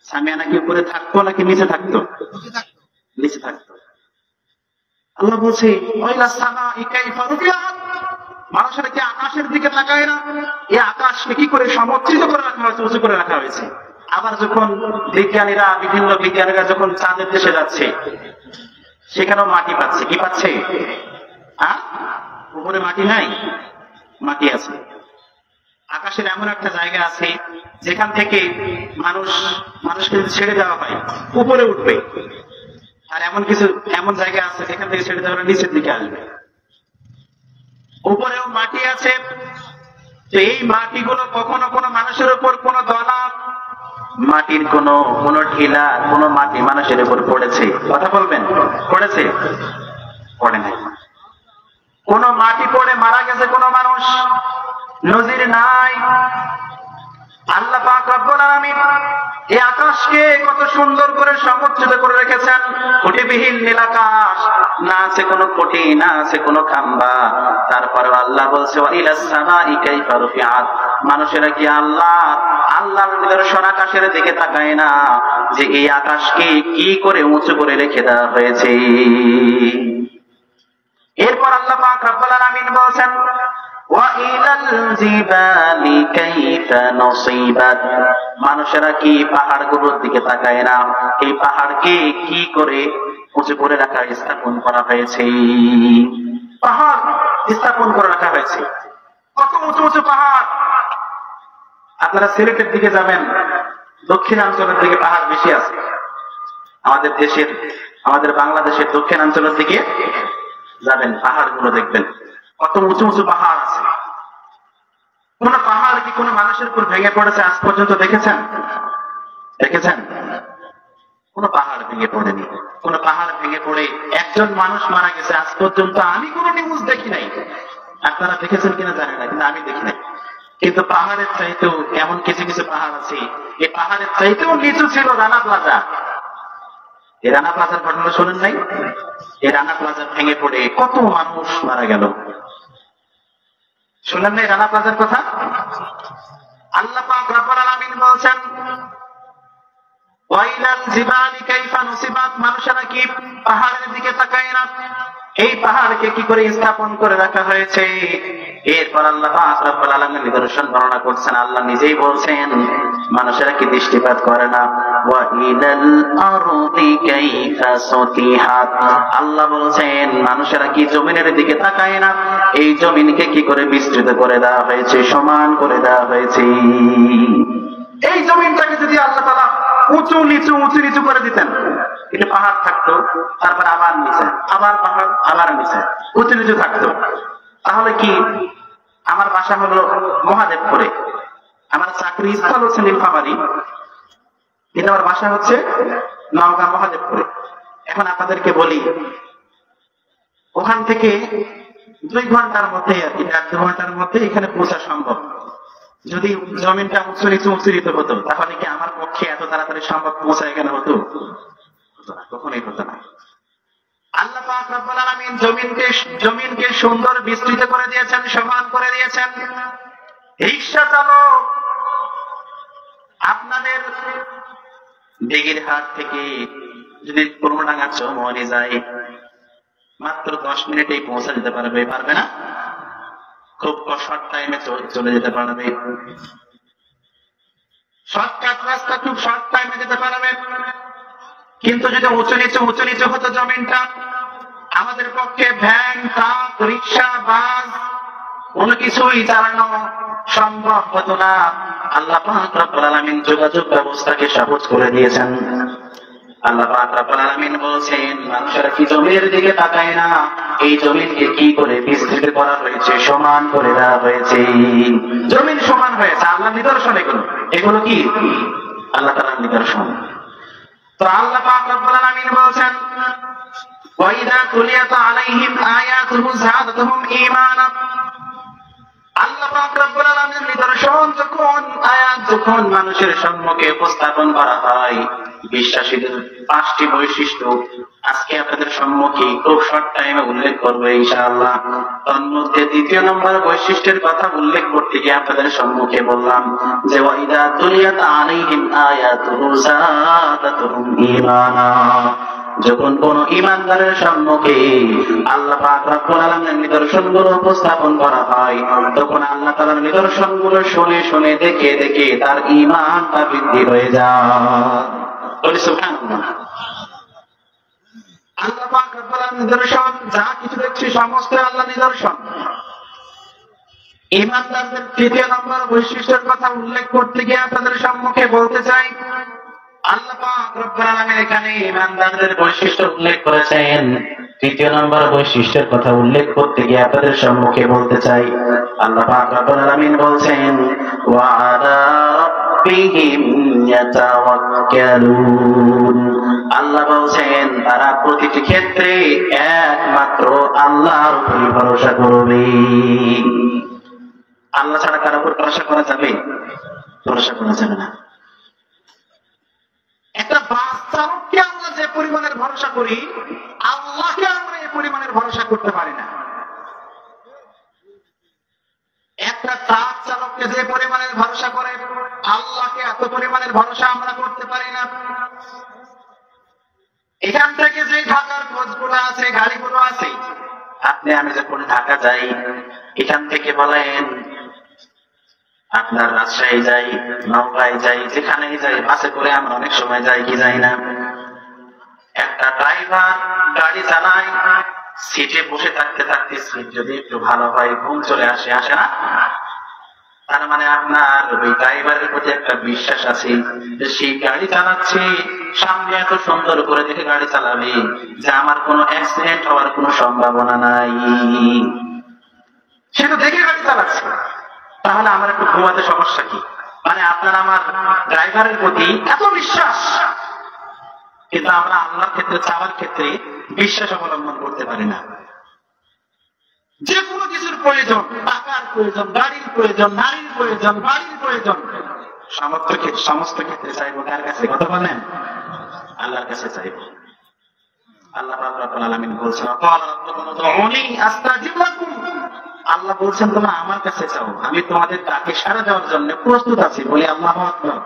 সামিয়ানা কি উপরে থাকতো নাকি নিচে থাকতো? নিচে থাকতো। আল্লাহ বলছে মানুষেরা কি আকাশের দিকে তাকায় না? এই আকাশকে কি করে সমর্থিত করে রাখা হয়েছে, উঁচু করে রাখা হয়েছে। আবার যখন বিভিন্ন বিজ্ঞানীরা যখন চাঁদের দেশে যাচ্ছে, সেখানেও মাটি পাচ্ছে। কি পাচ্ছে? উপরে মাটি নাই, মাটি আছে। আকাশের এমন একটা জায়গা আছে যেখান থেকে মানুষকে ছেড়ে দেওয়া হয়, উপরে উঠবে। আর এমন জায়গা আছে যেখান থেকে ছেড়ে দেওয়া নিচের দিকে আসবে। উপরেও মাটি আছে। তো এই মাটিগুলো কখনো কোনো মানুষের উপর কোনো দলা, মাটির কোনো ঢিলা, কোনো মাটি মানুষের উপর পড়েছে? কথা বলবেন, পড়েছে? পড়ে নাই। কোন মাটি পড়ে মারা গেছে কোন মানুষ? নজির নাই। আল্লাহ পাক রব্বুল আলামিন এই আকাশকে কত সুন্দর করে সমুচ্চিত করে রেখেছেন। খুঁটিবিহীন নীল আকাশ, না আছে কোনো খুঁটি, না আছে কোনো খাম্বা। তারপরে আল্লাহ বলছে ওয়াইলাস সামাই কাইফা রুফিআত। মানুষেরা কি আল্লাহর নিদর্শন আকাশের দিকে তাকায় না যে এই আকাশকে কি করে উঁচু করে রেখে দেওয়া হয়েছে? এরপর আল্লাহ পাক রব্বুল আলামিন বলেন ওয়াইলাল জিবালি কাইফা নুসিবাত। মানুষেরা কি পাহাড়গুলোর দিকে তাকায় না? এই পাহাড়কে কি করে উঁচু করে রাখা, স্থাপন করা হয়েছে? পাহাড় স্থাপন করে রাখা হয়েছে, কত উঁচু উঁচু পাহাড়। আপনারা সিলেটের দিকে যাবেন, দক্ষিণাঞ্চলের দিকে পাহাড় বেশি আছে। আমাদের বাংলাদেশের দক্ষিণাঞ্চলের দিকে যাবেন, পাহাড়গুলো দেখবেন কত উঁচু উঁচু পাহাড় আছে। কোন পাহাড় কি কোন মানুষের উপর ভেঙে পড়েছে আজ পর্যন্ত দেখেছেন? কোন পাহাড় ভেঙে পড়েনি। কোন পাহাড় ভেঙে পড়ে একজন মানুষ মারা গেছে আজ পর্যন্ত আমি কোন নিউজ দেখি নাই। আপনারা দেখেছেন কিনা জানি না, কিন্তু আমি দেখি নাই। কিন্তু পাহাড়ের চাইতেও এমন কিছু কিছু পাহাড় আছে, এই পাহাড়ের চাইতেও নিচু ছিল রানা প্লাজা। এই রানা প্লাজার ঘটনা শোনেন নাই? এই রানা প্লাজা ভেঙে পড়ে কত মানুষ মারা গেল, শুনেন নাই রানা প্লাজার কথা? আল্লাহ পাক রব্বুল আলামিন বলছেন ওয়াইলাল জিবালি কাইফা নুসিবাত। মানুষেরা কি পাহাড়ের দিকে তাকায় না? এই পাহাড়কে কি করে স্থাপন করে রাখা হয়েছে? এরপর আল্লাহ পাক রব্বুল আলামিন নিদর্শন বর্ণনা করছেন। আল্লাহ নিজেই বলছেন মানুষেরা কি দৃষ্টিপাত করে না? ওয়াইলাল আরদি কাইফা সুতিহাত। আল্লাহ বলছেন মানুষেরা কি জমিনের দিকে তাকায় না? এই জমিনকে কি করে বিস্তৃত করে দেওয়া হয়েছে, সমান করে দেওয়া হয়েছে। এই জমিনটাকে যদি আল্লাহ তাআলা উঁচু নিচু করে দিতেন, এটা পাহাড় থাকতো, তারপর আবার নিচে, আবার পাহাড়, আবার নিচে, উঁচু নিচু থাকতো। তাহলে কি আমার বাসা হলো মহাদেবপুরে, আমার চাকরি স্থল হচ্ছে নীলফামারী, কিন্তু আমার বাসা হচ্ছে নওগাঁ মহাদেবপুরে। এখন আপনাদেরকে বলি, ওখান থেকে 2 ঘন্টার মধ্যে আর কি 1.5 ঘন্টার মধ্যে এখানে পৌঁছা সম্ভব। যদি জমিনটা উঁচু নিচু হতো, তাহলে কি আমার পক্ষে এত তাড়াতাড়ি সম্ভব পৌঁছা এখানে হতো? কখনোই হতো না। আল্লাহ পাক রব্বুল আলামিন জমিনকে সুন্দর বিস্তৃত করে দিয়েছেন, সমান করে দিয়েছেন। রিকশা চালক, আপনাদের দিঘিরহাট থেকে যদি পুরমডাঙ্গা চৌমনি যায়, মাত্র 10 মিনিটেই পৌঁছা যেতে পারবে না? খুব শর্ট টাইমে চলে যেতে পারবে। শর্টকাট রাস্তা, খুব শর্ট টাইমে যেতে পারবে। কিন্তু যদি উঁচু নিচু হতো জমিনটা, আমাদের পক্ষে ভ্যান, ট্রাক, রিক্সা, বাস কোনো কিছুই চালানো সম্ভব হতো না। আল্লাহ পাক রব্বুল আলামিন যোগাযোগ ব্যবস্থাকে সহজ করে দিয়েছেন। আল্লাহ পাক রব্বুল আলামিন বলেন মানুষেরা কি জমির দিকে তাকায় না? এই জমিনকে কি করে বিস্তৃত করা হয়েছে, সমান করে দেওয়া হয়েছে। জমিন সমান হয়েছে, আল্লাহর নিদর্শন। এগুলো কি আল্লাহ তাআলার নিদর্শন। তো আল্লাহ পাক রব্বুল আলামিন বলেন ওয়াইদা তুলিয়াত আলাইহিম আয়াতুহু যাদাতুহুম ঈমানা। আল্লাহ পাক রব্বুল আলামিনের নিদর্শন যখন আয়াত যখন মানুষের সম্মুখে উপস্থাপন করা হয়, বিশ্বাসীদের 5টি বৈশিষ্ট্য আজকে আপনাদের সম্মুখে খুব শর্ট টাইমে উল্লেখ করবো ইনশাআল্লাহ। তন্মধ্যে 2য় নম্বর বৈশিষ্ট্যের কথা উল্লেখ করতে গিয়ে আপনাদের সম্মুখে বললাম যে ওয়াইদা তুলিয়াত আলাইহিম আয়াতুহু যাদাতুহুম ঈমানা, যখন কোন ঈমানদারের সম্মুখে আল্লাহ পাক রব্বুল আলামিনের নিদর্শনগুলো উপস্থাপন করা হয়, তখন আল্লাহ তাআলার নিদর্শনগুলো শুনে শুনে দেখে দেখে তার ঈমানটা বৃদ্ধি হয়ে যায়। বলি সুবহানাল্লাহ। আল্লাহ পাক রব্বুল আলামিনের নিদর্শন যা কিছু দেখছি সমস্ত আল্লাহর নিদর্শন। ঈমানদারদের 3য় নম্বর বৈশিষ্ট্যের কথা উল্লেখ করতে গিয়ে আপনাদের সম্মুখে বলতে চাই, আল্লাহ পাক রব্বুল আলামিন এখানে ঈমানদারদের বৈশিষ্ট্য উল্লেখ করেছেন। 3য় নম্বর বৈশিষ্ট্যের কথা উল্লেখ করতে গিয়ে আপনাদের সম্মুখে বলতে চাই, আল্লাহ পাক রব্বুল আলামিন বলছেন ওয়া আলা রাব্বিহিম ইয়াতাওয়াক্কালুন, আল্লাহ বলছেন তারা প্রতিটি ক্ষেত্রে একমাত্র আল্লাহর উপর ভরসা করবে। আল্লাহ ছাড়া কারোর উপর ভরসা করা যাবে? ভরসা করা যাবে না। একটা বাস চালককে আমরা যে পরিমাণের ভরসা করি, আল্লাহকে আমরা এই পরিমাণের ভরসা করতে পারি না। একটা ট্রাক চালককে যে পরিমাণের ভরসা করে, আল্লাহকে এত পরিমাণের ভরসা আমরা করতে পারি না। এখান থেকে যে ঢাকার কোচগুলো আছে, গাড়িগুলো আছে, আপনি আমি যখন ঢাকা যাই, এখান থেকে বলেন আপনার রাজশাহী যাই, নওগাঁয় যাই, যেখানেই যাই, বাসে করে আমরা অনেক সময় যাই কি যাই না? একটা ড্রাইভার গাড়ি চালায়, সিটে বসে থাকতে থাকতে সিট যদি একটু ভালো হয় ঘুম চলে আসে, আসে না? তার মানে আপনার ওই ড্রাইভারের প্রতি একটা বিশ্বাস আছে যে সেই গাড়ি চালাচ্ছে, সামনে এত সুন্দর করে দেখে গাড়ি চালাবে যে আমার কোনো অ্যাক্সিডেন্ট হওয়ার কোনো সম্ভাবনা নাই, সেটা দেখে গাড়ি চালাচ্ছে। তাহলে আমার একটু ঘুমাতে সমস্যা কি? মানে আপনার আমার ড্রাইভারের প্রতি এত বিশ্বাস, কিন্তু আমরা আল্লাহর ক্ষেত্রে, চাওয়ার ক্ষেত্রে বিশ্বাস অবলম্বন করতে পারি না। যে কোনো কিছুর প্রয়োজন, টাকার প্রয়োজন, গাড়ির প্রয়োজন, নারীর প্রয়োজন, বাড়ির প্রয়োজন, সমস্ত ক্ষেত্রে চাইবো কার কাছে? কথা বলেন, আল্লাহর কাছে চাইবো। আল্লাহ রাব্বুল আলামিন বলছেন আস্তাজিব লাকুম, আল্লাহ বলছেন তোমরা আমার কাছে চাও, আমি তোমাদের ডাকে সাড়া দেওয়ার জন্য প্রস্তুত আছি। বলি আল্লাহু আকবার।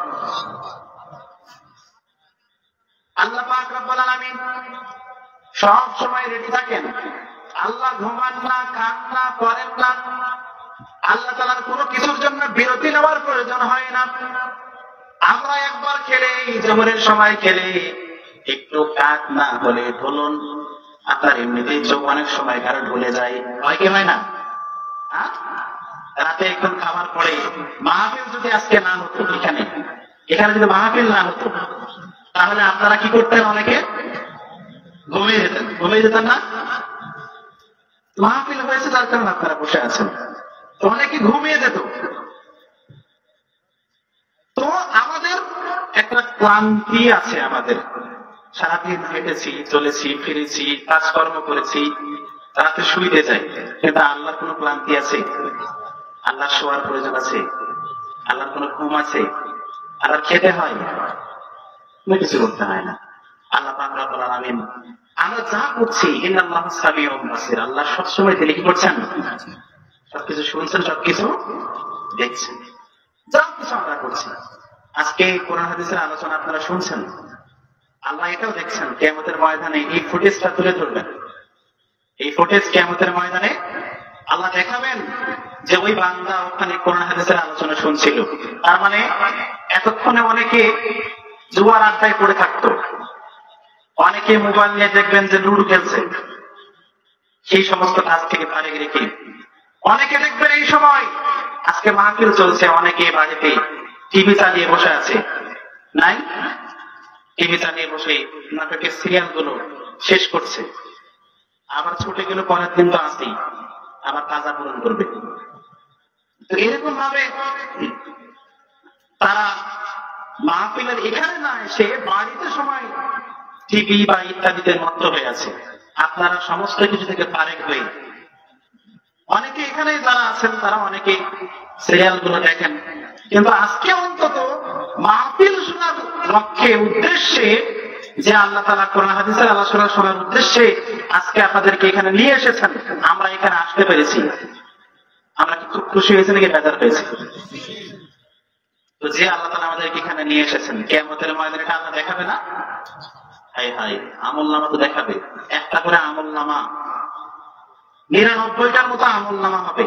আল্লাহ পাক রব্বুল আলামিন সব সময় রেডি থাকেন। আল্লাহ ঘুমান না, খান না, করেন না। আল্লাহ তাআলার কোনো কিছুর জন্য বিরতি নেওয়ার প্রয়োজন হয় না। আমরা একবার খেলে, জোহরের সময় খেলে একটু কাজ না হলে বলুন, আপনার এমনিতেই চোখ অনেক সময় কারণ ভুলে যায়, হয় কি হয় না? রাতে একদম খাবার পরে মাহফিল যদি আজকে না হতো, এখানে যদি মাহফিল না হতো, তাহলে আপনারা কি করতেন? অনেকে ঘুমিয়ে যেতেন। ঘুমিয়ে যেতেন না? মাহফিল হয়েছে যার কারণে আপনারা বসে আছেন, তো অনেকে ঘুমিয়ে যেত। তো আমাদের একটা ক্লান্তি আছে, আমাদের সারাদিন হেঁটেছি, চলেছি, ফিরেছি, কাজকর্ম করেছি, রাতে শুইতে যাই। কিন্তু আল্লাহর কোনো ক্লান্তি আছে? আল্লাহর শোয়ার প্রয়োজন আছে? আল্লাহর কোনো ঘুম আছে? আল্লাহর খেতে হয়? কিছু করতে হয় না। আল্লাহ পাক রব্বুল আলামিন আমরা যা করছি, ইন্নাল্লাহু সামিউন বাসীর, আল্লাহ সবসময় তিনি কি করছেন? সবকিছু শুনছেন, সবকিছু দেখছেন। যা কিছু আমরা করছি, আজকে কোরআন হাদিসের আলোচনা আপনারা শুনছেন, আল্লাহ এটাও দেখছেন। কিয়ামতের ময়দানে এই ফুটেজটা তুলে ধরবেন। এই ফুটেজ কিয়ামতের ময়দানে আল্লাহ দেখাবেন যে ওই বান্দা ওখানে কোরআন হাদিসের আলোচনা শুনছিল। তার মানে এতক্ষণে অনেকে জুয়ার আড্ডায় পড়ে থাকতো, অনেকে মোবাইল নিয়ে দেখবেন যে লুডো খেলছে, সেই সমস্ত কাজ থেকে পারে রেখে অনেকে দেখবেন এই সময় আজকে মাহফিল চলছে, অনেকে বাড়িতে টিভি চালিয়ে বসে আছে, নাই টিভি চালিয়ে বসে নাটকের সিরিয়াল গুলো শেষ করছে, আবার ছুটে গেল পরের দিন তো আসি, আবার কাজা পূরণ করবে। তো এরকম ভাবে তারা মাহফিলের এখানে না এসে বাড়িতে সময় টিভি বা ইত্যাদিতে মত্ত হয়ে আছে। আপনারা সমস্ত কিছু থেকে পারেক হয়ে অনেকে এখানে যারা আছেন তারা অনেকে সিরিয়াল গুলো দেখেন, কিন্তু আজকে অন্তত মাহফিল শোনার লক্ষ্যে উদ্দেশ্যে যে আল্লাহ তাআলা কোরআন হাদিসের আলোচনা শোনার উদ্দেশ্যে আজকে আপনাদেরকে এখানে নিয়ে এসেছেন, আমরা এখানে আসতে পেরেছি, আমরা কি খুব খুশি হয়েছি নাকি বেজার হয়েছি? তো যে আল্লাহ তাআলা আমাদেরকে এখানে নিয়ে এসেছেন, কিয়ামতের ময়দানে এটা আল্লাহ দেখাবে না? হাই হাই, আমলনামা তো দেখাবে, একটা করে আমলনামা, 99টার মতো আমলনামা হবে।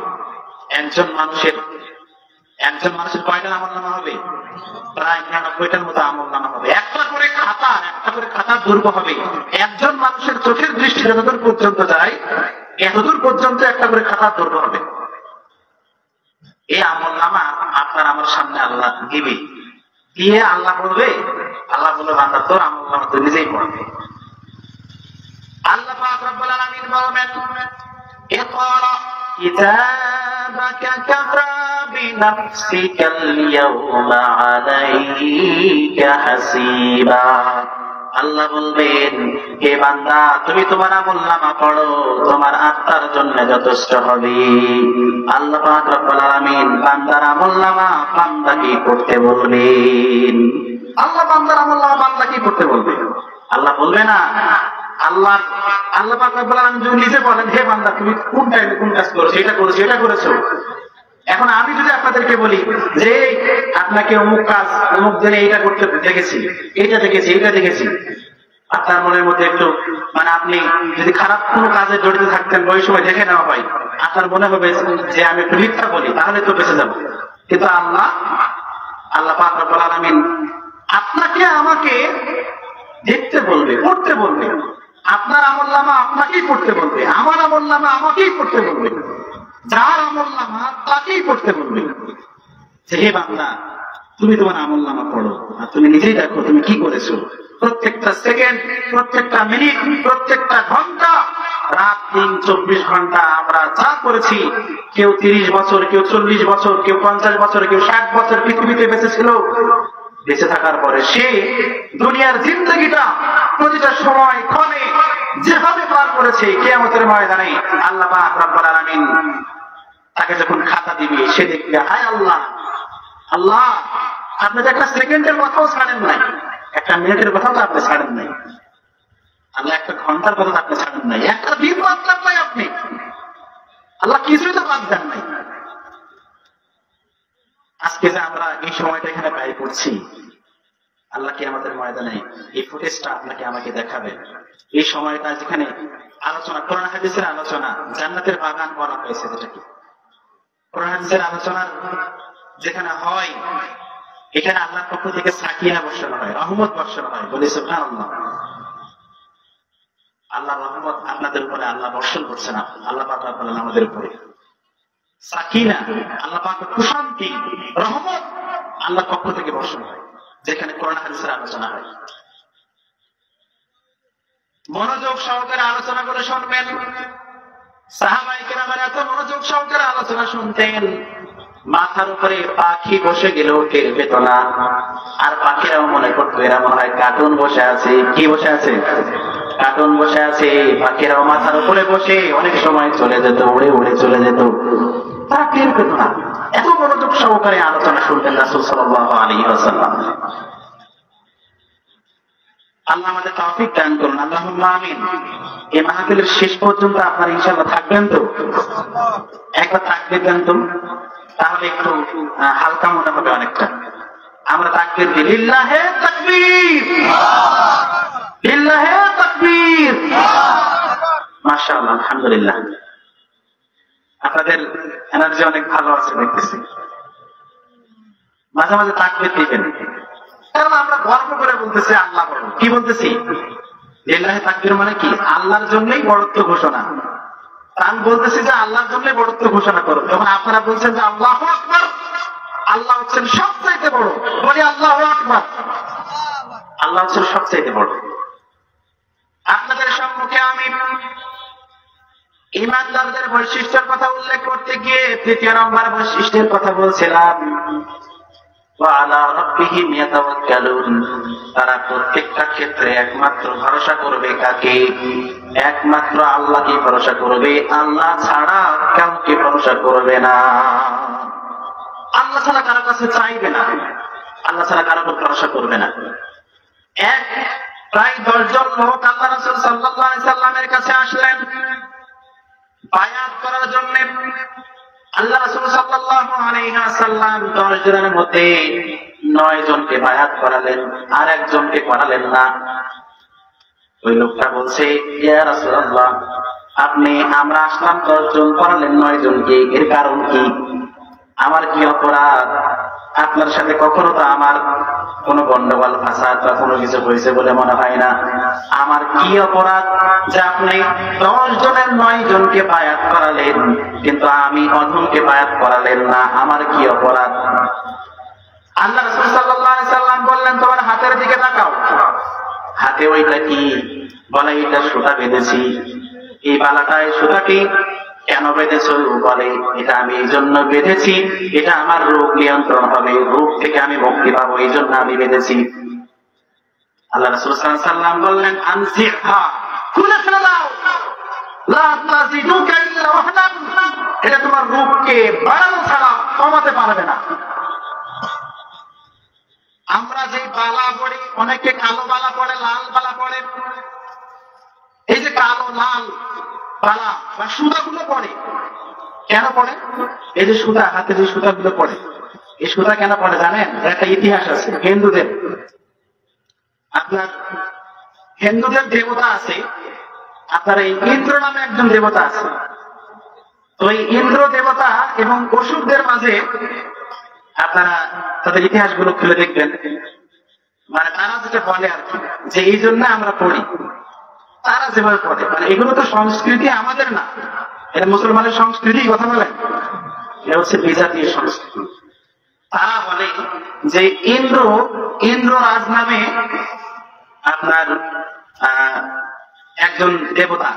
একজন মানুষের কয়টা আমলনামা হবে? প্রায় 99টার মতো আমলনামা হবে। একটা করে খাতা দুর্গ হবে। একজন মানুষের চোখের দৃষ্টি যতদূর পর্যন্ত যায়, এতদূর পর্যন্ত একটা করে খাতা দুর্গ হবে। এই আমলনামা আপনার আমার সামনে আল্লাহ দিবে, দিয়ে আল্লাহ বলবে বান্দা তোর আমলনামা তুই নিজেই পড়বে। আল্লাহ পাক রব্বুল আলামিন বলেন, ইকরা কিতাবাকা কাফা বিনাফসিকাল ইয়াওমা আলাইকা হাসিবা। আল্লাহ বলবেন, হে বান্দা তুমি তোমার আমলনামা পড়ো, তোমার আত্মার জন্য যথেষ্ট হবে। আল্লাহ পাক রব্বুল আলামিন বান্দার আমলনামা বান্দাকে পড়তে বলবেন। আল্লাহ বান্দার আমলনামা বান্দাকে পড়তে বলবে, আল্লাহ বলবে না। আল্লাহ পাক রব্বুল আলামিন যদি নিজে বলেন, হে বান্দা তুমি কোন টাইমে কোন কাজ করেছো, এটা করেছো। এখন আমি যদি আপনাদেরকে বলি যে আপনাকে অমুক কাজ অমুক দিনে এইটা করতে দেখেছি, এইটা দেখেছি, আপনার মনের মধ্যে একটু আপনি যদি খারাপ কোনো কাজে জড়িত থাকতেন, ওই সময় দেখে নেওয়া হয়, আপনার মনে হবে যে আমি একটু মিথ্যা বলি, তাহলে তো বেঁচে যাবো। কিন্তু আল্লাহ পাক রব্বুল আলামিন আপনাকে আমাকে দেখতে বলবে, পড়তে বলবে। আপনার আমলনামা আপনাকেই পড়তে বলবে, আমার আমলনামা আমাকেই পড়তে বলবে, যার আমলনামা তাকেই পড়তে বলবে যে হে বান্দা তুমি তোমার আমলনামা পড়ো, আর তুমি নিজেই দেখো তুমি কি করেছো। প্রত্যেকটা সেকেন্ড, প্রত্যেকটা মিনিট, প্রত্যেকটা ঘন্টা, রাত দিন 24 ঘন্টা আমরা যা করেছি, কেউ 30 বছর, কেউ 40 বছর, কেউ 50 বছর, কেউ 60 বছর পৃথিবীতে বেঁচে ছিল। বেঁচে থাকার পরে সে দুনিয়ার জিন্দগিটা প্রতিটা সময় ক্ষণে যেভাবে পার করেছে, কিয়ামতের ময়দানে আল্লাহ পাক রব্বুল আলামিন তাকে যখন খাতা দিবে, সে দেখবে হায় আল্লাহ আপনি তো একটা সেকেন্ডের কথাও ছাড়েন নাই, একটা মিনিটের কথাও তো আপনি ছাড়েন নাই, আল্লাহ একটা ঘন্টার কথা আপনি ছাড়েন নাই, একটা দিন বাদ দেন নাই আপনি, আল্লাহ কিছুই তো বাদ দেন নাই। আজকে যে আমরা এই সময়টা এখানে ব্যয় করছি, আল্লাহ কিয়ামতের ময়দানে এই ফুটেজটা আপনাকে আমাকে দেখাবেন। এই সময়টা যেখানে আলোচনা, কোরআন হাদিসের আলোচনা, জান্নাতের বাগান বলা হয়েছে, যেটাকে কোরআন হাদিসের আলোচনা যেখানে হয়, এখানে আল্লাহর পক্ষ থেকে সাকিনা বর্ষণ হয়, রহমত বর্ষণ হয়। বলি সুবহানাল্লাহ। আল্লাহ রহমত আপনাদের উপরে আল্লাহ বর্ষণ করছেন, আল্লাহ পাক বলেন আমাদের উপরে সাকিনা, আল্লাহ পাকের প্রশান্তি, রহমত আল্লাহর পক্ষ থেকে বর্ষণ হয় যেখানে কোরআন হাদিসের আলোচনা হয়। মনোযোগ সহকারে আলোচনা করে শুনবেন। সাহাবায়ে কেরামের এত মনোযোগ সহকারে আলোচনা শুনতেন, মাথার উপরে পাখি বসে গেলেও টের পেত না। আর পাখিরাও মনে করতো এরা মনে হয় কার্টুন বসে আছে। কি বসে আছে? কার্টুন বসে আছে। পাখিরাও মাথার উপরে বসে অনেক সময় চলে যেত, উড়ে উড়ে চলে যেত, তারা টের পেত না। এত মনোযোগ সহকারে আলোচনা শুনতেন রাসূল সাল্লাল্লাহু আলাইহি ওয়াসাল্লাম। আল্লাহ আমাদের তৌফিক দান করুন, আল্লাহুম্মা আমিন। এই মাহফিলের শেষ পর্যন্ত আপনারা ইনশাআল্লাহ থাকবেন তো? একবার তাকবীর দেন তো, তাহলে একটু হালকা মনে হবে অনেকটা। আমরা তাকবীর দিই, লিল্লাহে তাকবীর, লিল্লাহে তাকবীর। মাশাআল্লাহ, আলহামদুলিল্লাহ। আপনাদের এনার্জি অনেক ভালো আছে দেখতেছি। মাঝে মাঝে তাকবীর দিবেন, কারণ আমরা গর্ব করে বলতেছি আল্লাহ বড়। কি বলতেছি? লিল্লাহে তাকবীর মানে কি? আল্লাহর জন্যই বড়ত্ব ঘোষণা। আমি বলতেছি যে আল্লাহর জন্যই বড়ত্ব ঘোষণা করো। যখন আপনারা বলছেন যে আল্লাহু আকবার, আল্লাহ হচ্ছেন সবচাইতে বড়, বলি আল্লাহু আকবার, আল্লাহ হচ্ছেন সবচাইতে বড়। আপনাদের সম্মুখে আমি ঈমানদারদের বৈশিষ্ট্যের কথা উল্লেখ করতে গিয়ে 3য় নম্বর বৈশিষ্ট্যের কথা বলছিলাম। ওয়া আলা রাব্বিহিম ইয়াতাওয়াক্কালুন, তারা প্রত্যেকটা ক্ষেত্রে একমাত্র ভরসা করবে কাকে? একমাত্র আল্লাহকে ভরসা করবে, আল্লাহ ছাড়া কাউকে ভরসা করবে না। আল্লাহ ছাড়া কারো কাছে চাইবে না, আল্লাহ ছাড়া কারো উপর ভরসা করবে না। প্রায় 10 জন লোক আল্লাহ রাসূল সাল্লাল্লাহু আলাইহি সাল্লামের কাছে আসলেন বায়াত করার জন্য। আল্লাহ রাসূল সাল্লাল্লাহু আলাইহি ওয়াসাল্লাম 10 জনের মধ্যে 9 জনকে বায়াত করালেন, আর একজনকে করালেন না। ওই লোকটা বলছে, ইয়া রাসূলুল্লাহ, আপনি আমরা আসলাম 10 জন, করালেন 9 জনকে, এর কারণ কি? আমার কি অপরাধ? আপনার সাথে কখনো তো আমার কোনো গন্ডগোল ফাসাদ বা কোনো কিছু হয়েছে বলে মনে হয় না। আমার কি অপরাধ যে আপনি 10 জনের 9 জনকে বায়াত করালেন, কিন্তু আমি অধমকে বায়াত করালেন না? আমার কি অপরাধ? আল্লাহ রাসূল সাল্লাল্লাহু আলাইহি সাল্লাম বললেন, তোমার হাতের দিকে তাকাও। হাতে ওইটা কি? বলে, এটা সুতা বেঁধেছি। এই বালাটায় সুতাটি কেন বেঁধেছো? বলে, এটা আমি এই জন্য বেঁধেছি, এটা আমার রোগ নিয়ন্ত্রণ হবে, রোগ থেকে আমি মুক্তি পাবো, এই জন্য আমি বেঁধেছি। আল্লাহ রাসূল সাল্লাল্লাহু আলাইহি সাল্লাম বললেন, আনজিহা, খুলে ফেলে দাও, লা তাজিদুকা ইল্লা ওয়াহদান, এটা তোমার রোগকে বাড়ানো ছাড়া কমাতে পারবে না। আমরা যে বালা পড়ি, অনেকে কালো বালা পড়ে, লাল বালা পড়ে। এই যে কালো লাল বালা বা সুতাগুলো পড়ে, কেন পড়ে? এই যে সুতা, হাতে যে সুতাগুলো পড়ে, এই সুতা কেন পড়ে জানেন? একটা ইতিহাস আছে হিন্দুদের। আপনার হিন্দুদের দেবতা আছে, আপনার এই ইন্দ্র নামে একজন দেবতা আছে। তো এই ইন্দ্র দেবতা এবং অসুরদের মাঝে আপনারা তাদের ইতিহাসগুলো খুলে দেখবেন, মানে তারা যেটা বলে আর কি, যে এই জন্য আমরা পড়ি, তারা যেভাবে পড়ে, মানে এগুলো তো সংস্কৃতি আমাদের না, এটা মুসলমানের সংস্কৃতি। কথা বলেন, এটা হচ্ছে বিজাতীয় সংস্কৃতি। তারা বলে যে ইন্দ্র রাজ নামে আপনার একজন দেবতা,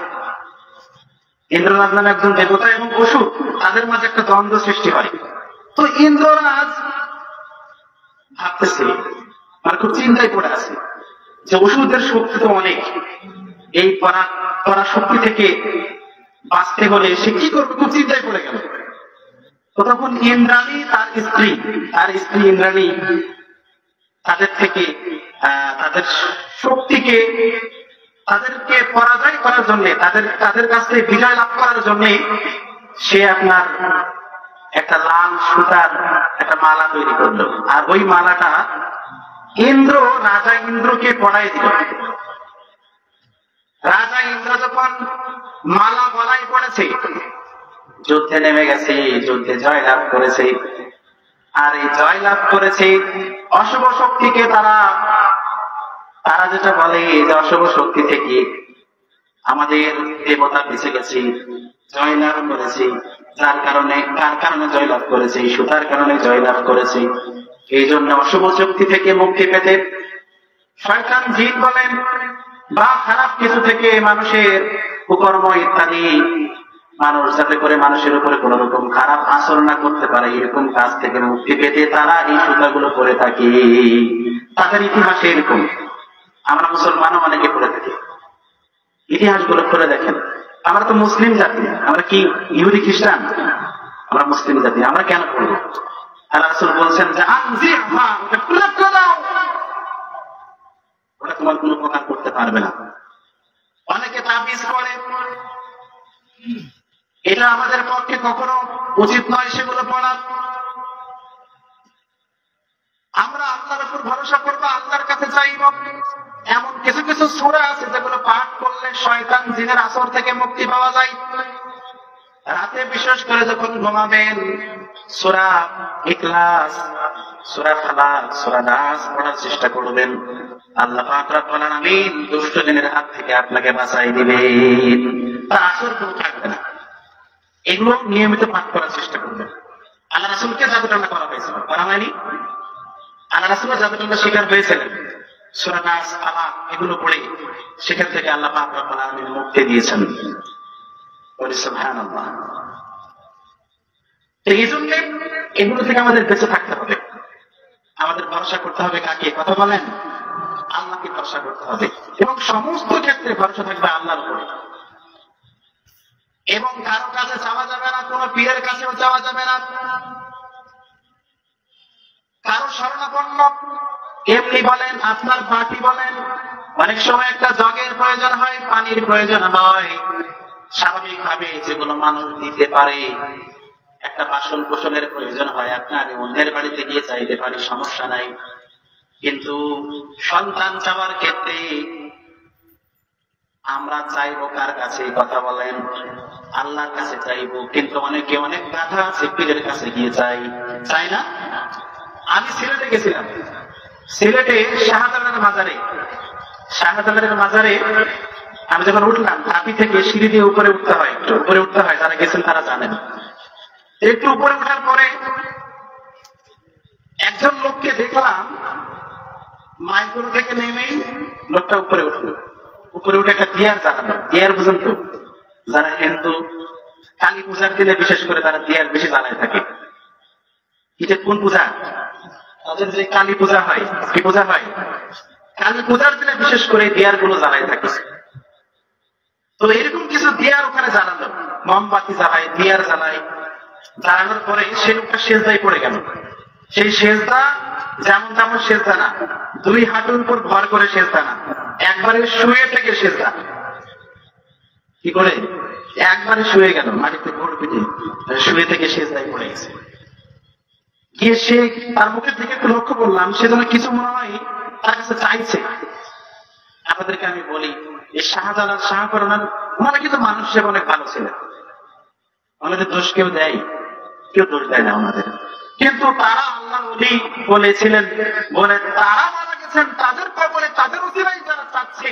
ইন্দ্ররাজ নামে একজন দেবতা এবং অসুর, তাদের মাঝে একটা দ্বন্দ্ব সৃষ্টি হয়। তো ইন্দ্ররাজ ভাবতেছে, মানে খুব চিন্তায় পড়ে আছে যে অসুরদের শক্তি তো অনেক, এই শক্তি থেকে বাঁচতে হলে সে কি করবে, খুব চিন্তায় পড়ে গেল। তো তখন ইন্দ্রাণী তার স্ত্রী ইন্দ্রাণী তাদের থেকে তাদের শক্তিকে, তাদেরকে পরাজয় করার জন্য, তাদের কাছে বিজয় লাভ করার জন্য সে আপনার একটা লাল সুতার একটা মালা তৈরি করলো, আর ওই মালাটা রাজা ইন্দ্রকে পড়াই দিল। রাজা ইন্দ্র যখন মালা গলায় পড়েছে, যুদ্ধে নেমে গেছে, যুদ্ধে জয় লাভ করেছে। আর এই জয় লাভ করেছে অশুভ শক্তিকে, তারা যেটা বলে যে অশুভ শক্তি থেকে আমাদের দেবতা বেঁচে গেছে, জয় লাভ করেছে। কার কারণে জয় লাভ করেছে? সুতার কারণে জয় লাভ করেছে। এই জন্য অশুভ শক্তি থেকে মুক্তি পেতে শয়তান, জিন বলেন বা খারাপ কিছু থেকে, মানুষের কুকর্ম ইত্যাদি, মানুষ যাতে করে মানুষের উপরে কোন রকম খারাপ আচরণ না করতে পারে, এরকম কাজ থেকে মুক্তি পেতে তারা এই সুতাগুলো পরে থাকে। তাদের ইতিহাসে এরকম, আমরা মুসলমানও অনেকে পড়ে থাকি। ইতিহাসগুলো খুলে দেখেন। আমরা তো মুসলিম জাতি, আমরা কি ইহুদি খ্রিস্টান? আমরা মুসলিম জাতি, আমরা কেন পড়বো? আল্লাহ রাসূল বলছেন যে আনজিহা, ওটা খুলে দাও, ওটা তোমার কোনো উপকার করতে পারবে না। অনেকে তাবিজ করে, এটা আমাদের পক্ষে কখনো উচিত নয় সেগুলো পড়ার। আমরা আল্লাহর উপর ভরসা করবো, আল্লাহর কাছে চাইব। এমন কিছু কিছু সূরা আছে যেগুলো পাঠ করলে শয়তান জিনের আসর থেকে মুক্তি পাওয়া যায়। রাতে বিশেষ করে যখন ঘুমাবেন, সূরা ইখলাস, সূরা ফালাক, সূরা নাস পড়ার চেষ্টা করবেন। আল্লাহ পাক রব্বুল আলামিন দুষ্ট জিনের হাত থেকে আপনাকে বাঁচাই দিবেন, তার আসর কোনো থাকবে না। এগুলো নিয়মিত পাঠ করার চেষ্টা করবেন। আল্লাহ রাসূলকে জাদুটনা করা হয়েছিল, করা হয়নি? আল্লাহ রাসূলের জাদুটনা শিকার হয়েছিলেন। সূরা নাস, ফালাক এগুলো পড়ে সেখান থেকে আল্লাহ পাক রব্বুল আলামিন মুক্তি দিয়েছেন। বলি সুবহানাল্লাহ। এই জন্য এগুলো থেকে আমাদের বেঁচে থাকতে হবে। আমাদের ভরসা করতে হবে কাকে? কথা বলেন, আল্লাহকে ভরসা করতে হবে এবং সমস্ত ক্ষেত্রে ভরসা থাকবে আল্লাহর উপরে। এবং কারো কাছে যাওয়া যাবে না, কোন পীরের কাছেও যাওয়া যাবে না, কারো শরণাপন্ন এমনি বলেন, আপনার বাটি বলেন, অনেক সময় একটা জগের প্রয়োজন হয়, পানির প্রয়োজন হয়, স্বাভাবিকভাবে যেগুলো মানুষ দিতে পারে, একটা বাসন কোসনের প্রয়োজন হয়, আপনার অন্যের বাড়িতে গিয়ে চাইতে পারি, সমস্যা নাই। কিন্তু সন্তান চাওয়ার ক্ষেত্রে আমরা চাইবো কার কাছে? কথা বলেন, আল্লাহর কাছে চাইবো। কিন্তু অনেকে অনেক গাধা আছে, পীরের কাছে গিয়ে চাই না। আমি সিলেটে গেছিলাম, সিলেটে শাহজালালের মাজারে আমি যখন উঠলাম, ধাপি থেকে সিঁড়ি দিয়ে উপরে উঠতে হয়, একটু উপরে উঠতে হয়, যারা গেছেন তারা জানেন। একটু উপরে ওঠার পরে একজন লোককে দেখলাম, মাইক্রো থেকে নেমেই লোকটা উপরে উঠলো, উপরে উঠে একটা দিয়ার জ্বালানো। দিয়ার বুঝেন তো, যারা হিন্দু কালী পূজার দিনে বিশেষ করে তারা দিয়ার বেশি জ্বালায় থাকে। এটা কোন পূজা? তাদের যে কালী পূজা হয়, কি পূজা হয়? কালী পূজার দিনে বিশেষ করে দিয়ার গুলো জ্বালায় থাকে। তো এরকম কিছু দিয়ার ওখানে জ্বালালো, মোমবাতি জ্বালায়, দিয়ার জ্বালায়। জ্বালানোর পরে সে লোকটা সেজদায় পড়ে গেল। সেই সেজদা যেমন তেমন সেজদা না, 2 হাঁটুর উপর ভর করে সেজদা না, একবারে শুয়ে থেকে সেজদা। কি করে? একবারে শুয়ে গেল, মাটিতে ভোর পিঠে শুয়ে থেকে সেজদায় পড়ে গেছে। গিয়ে সে তার মুখের দিকে একটু লক্ষ্য করলাম, সে যেন কিছু মনে হয় তার কাছে চাইছে। আপনাদেরকে আমি বলি, এই শাহজালাল, শাহপরান ওনারা কিন্তু মানুষ হিসেবে অনেক ভালো ছিলেন। আমাদের দোষ কেউ দেয়? কেউ দোষ দেয় না ওনাদের। কিন্তু তারা আল্লাহর ওলি বলেছিলেন বলে তারা মারা গেছেন, তাদের কবরে তাদের উসিলায় যারা চাচ্ছে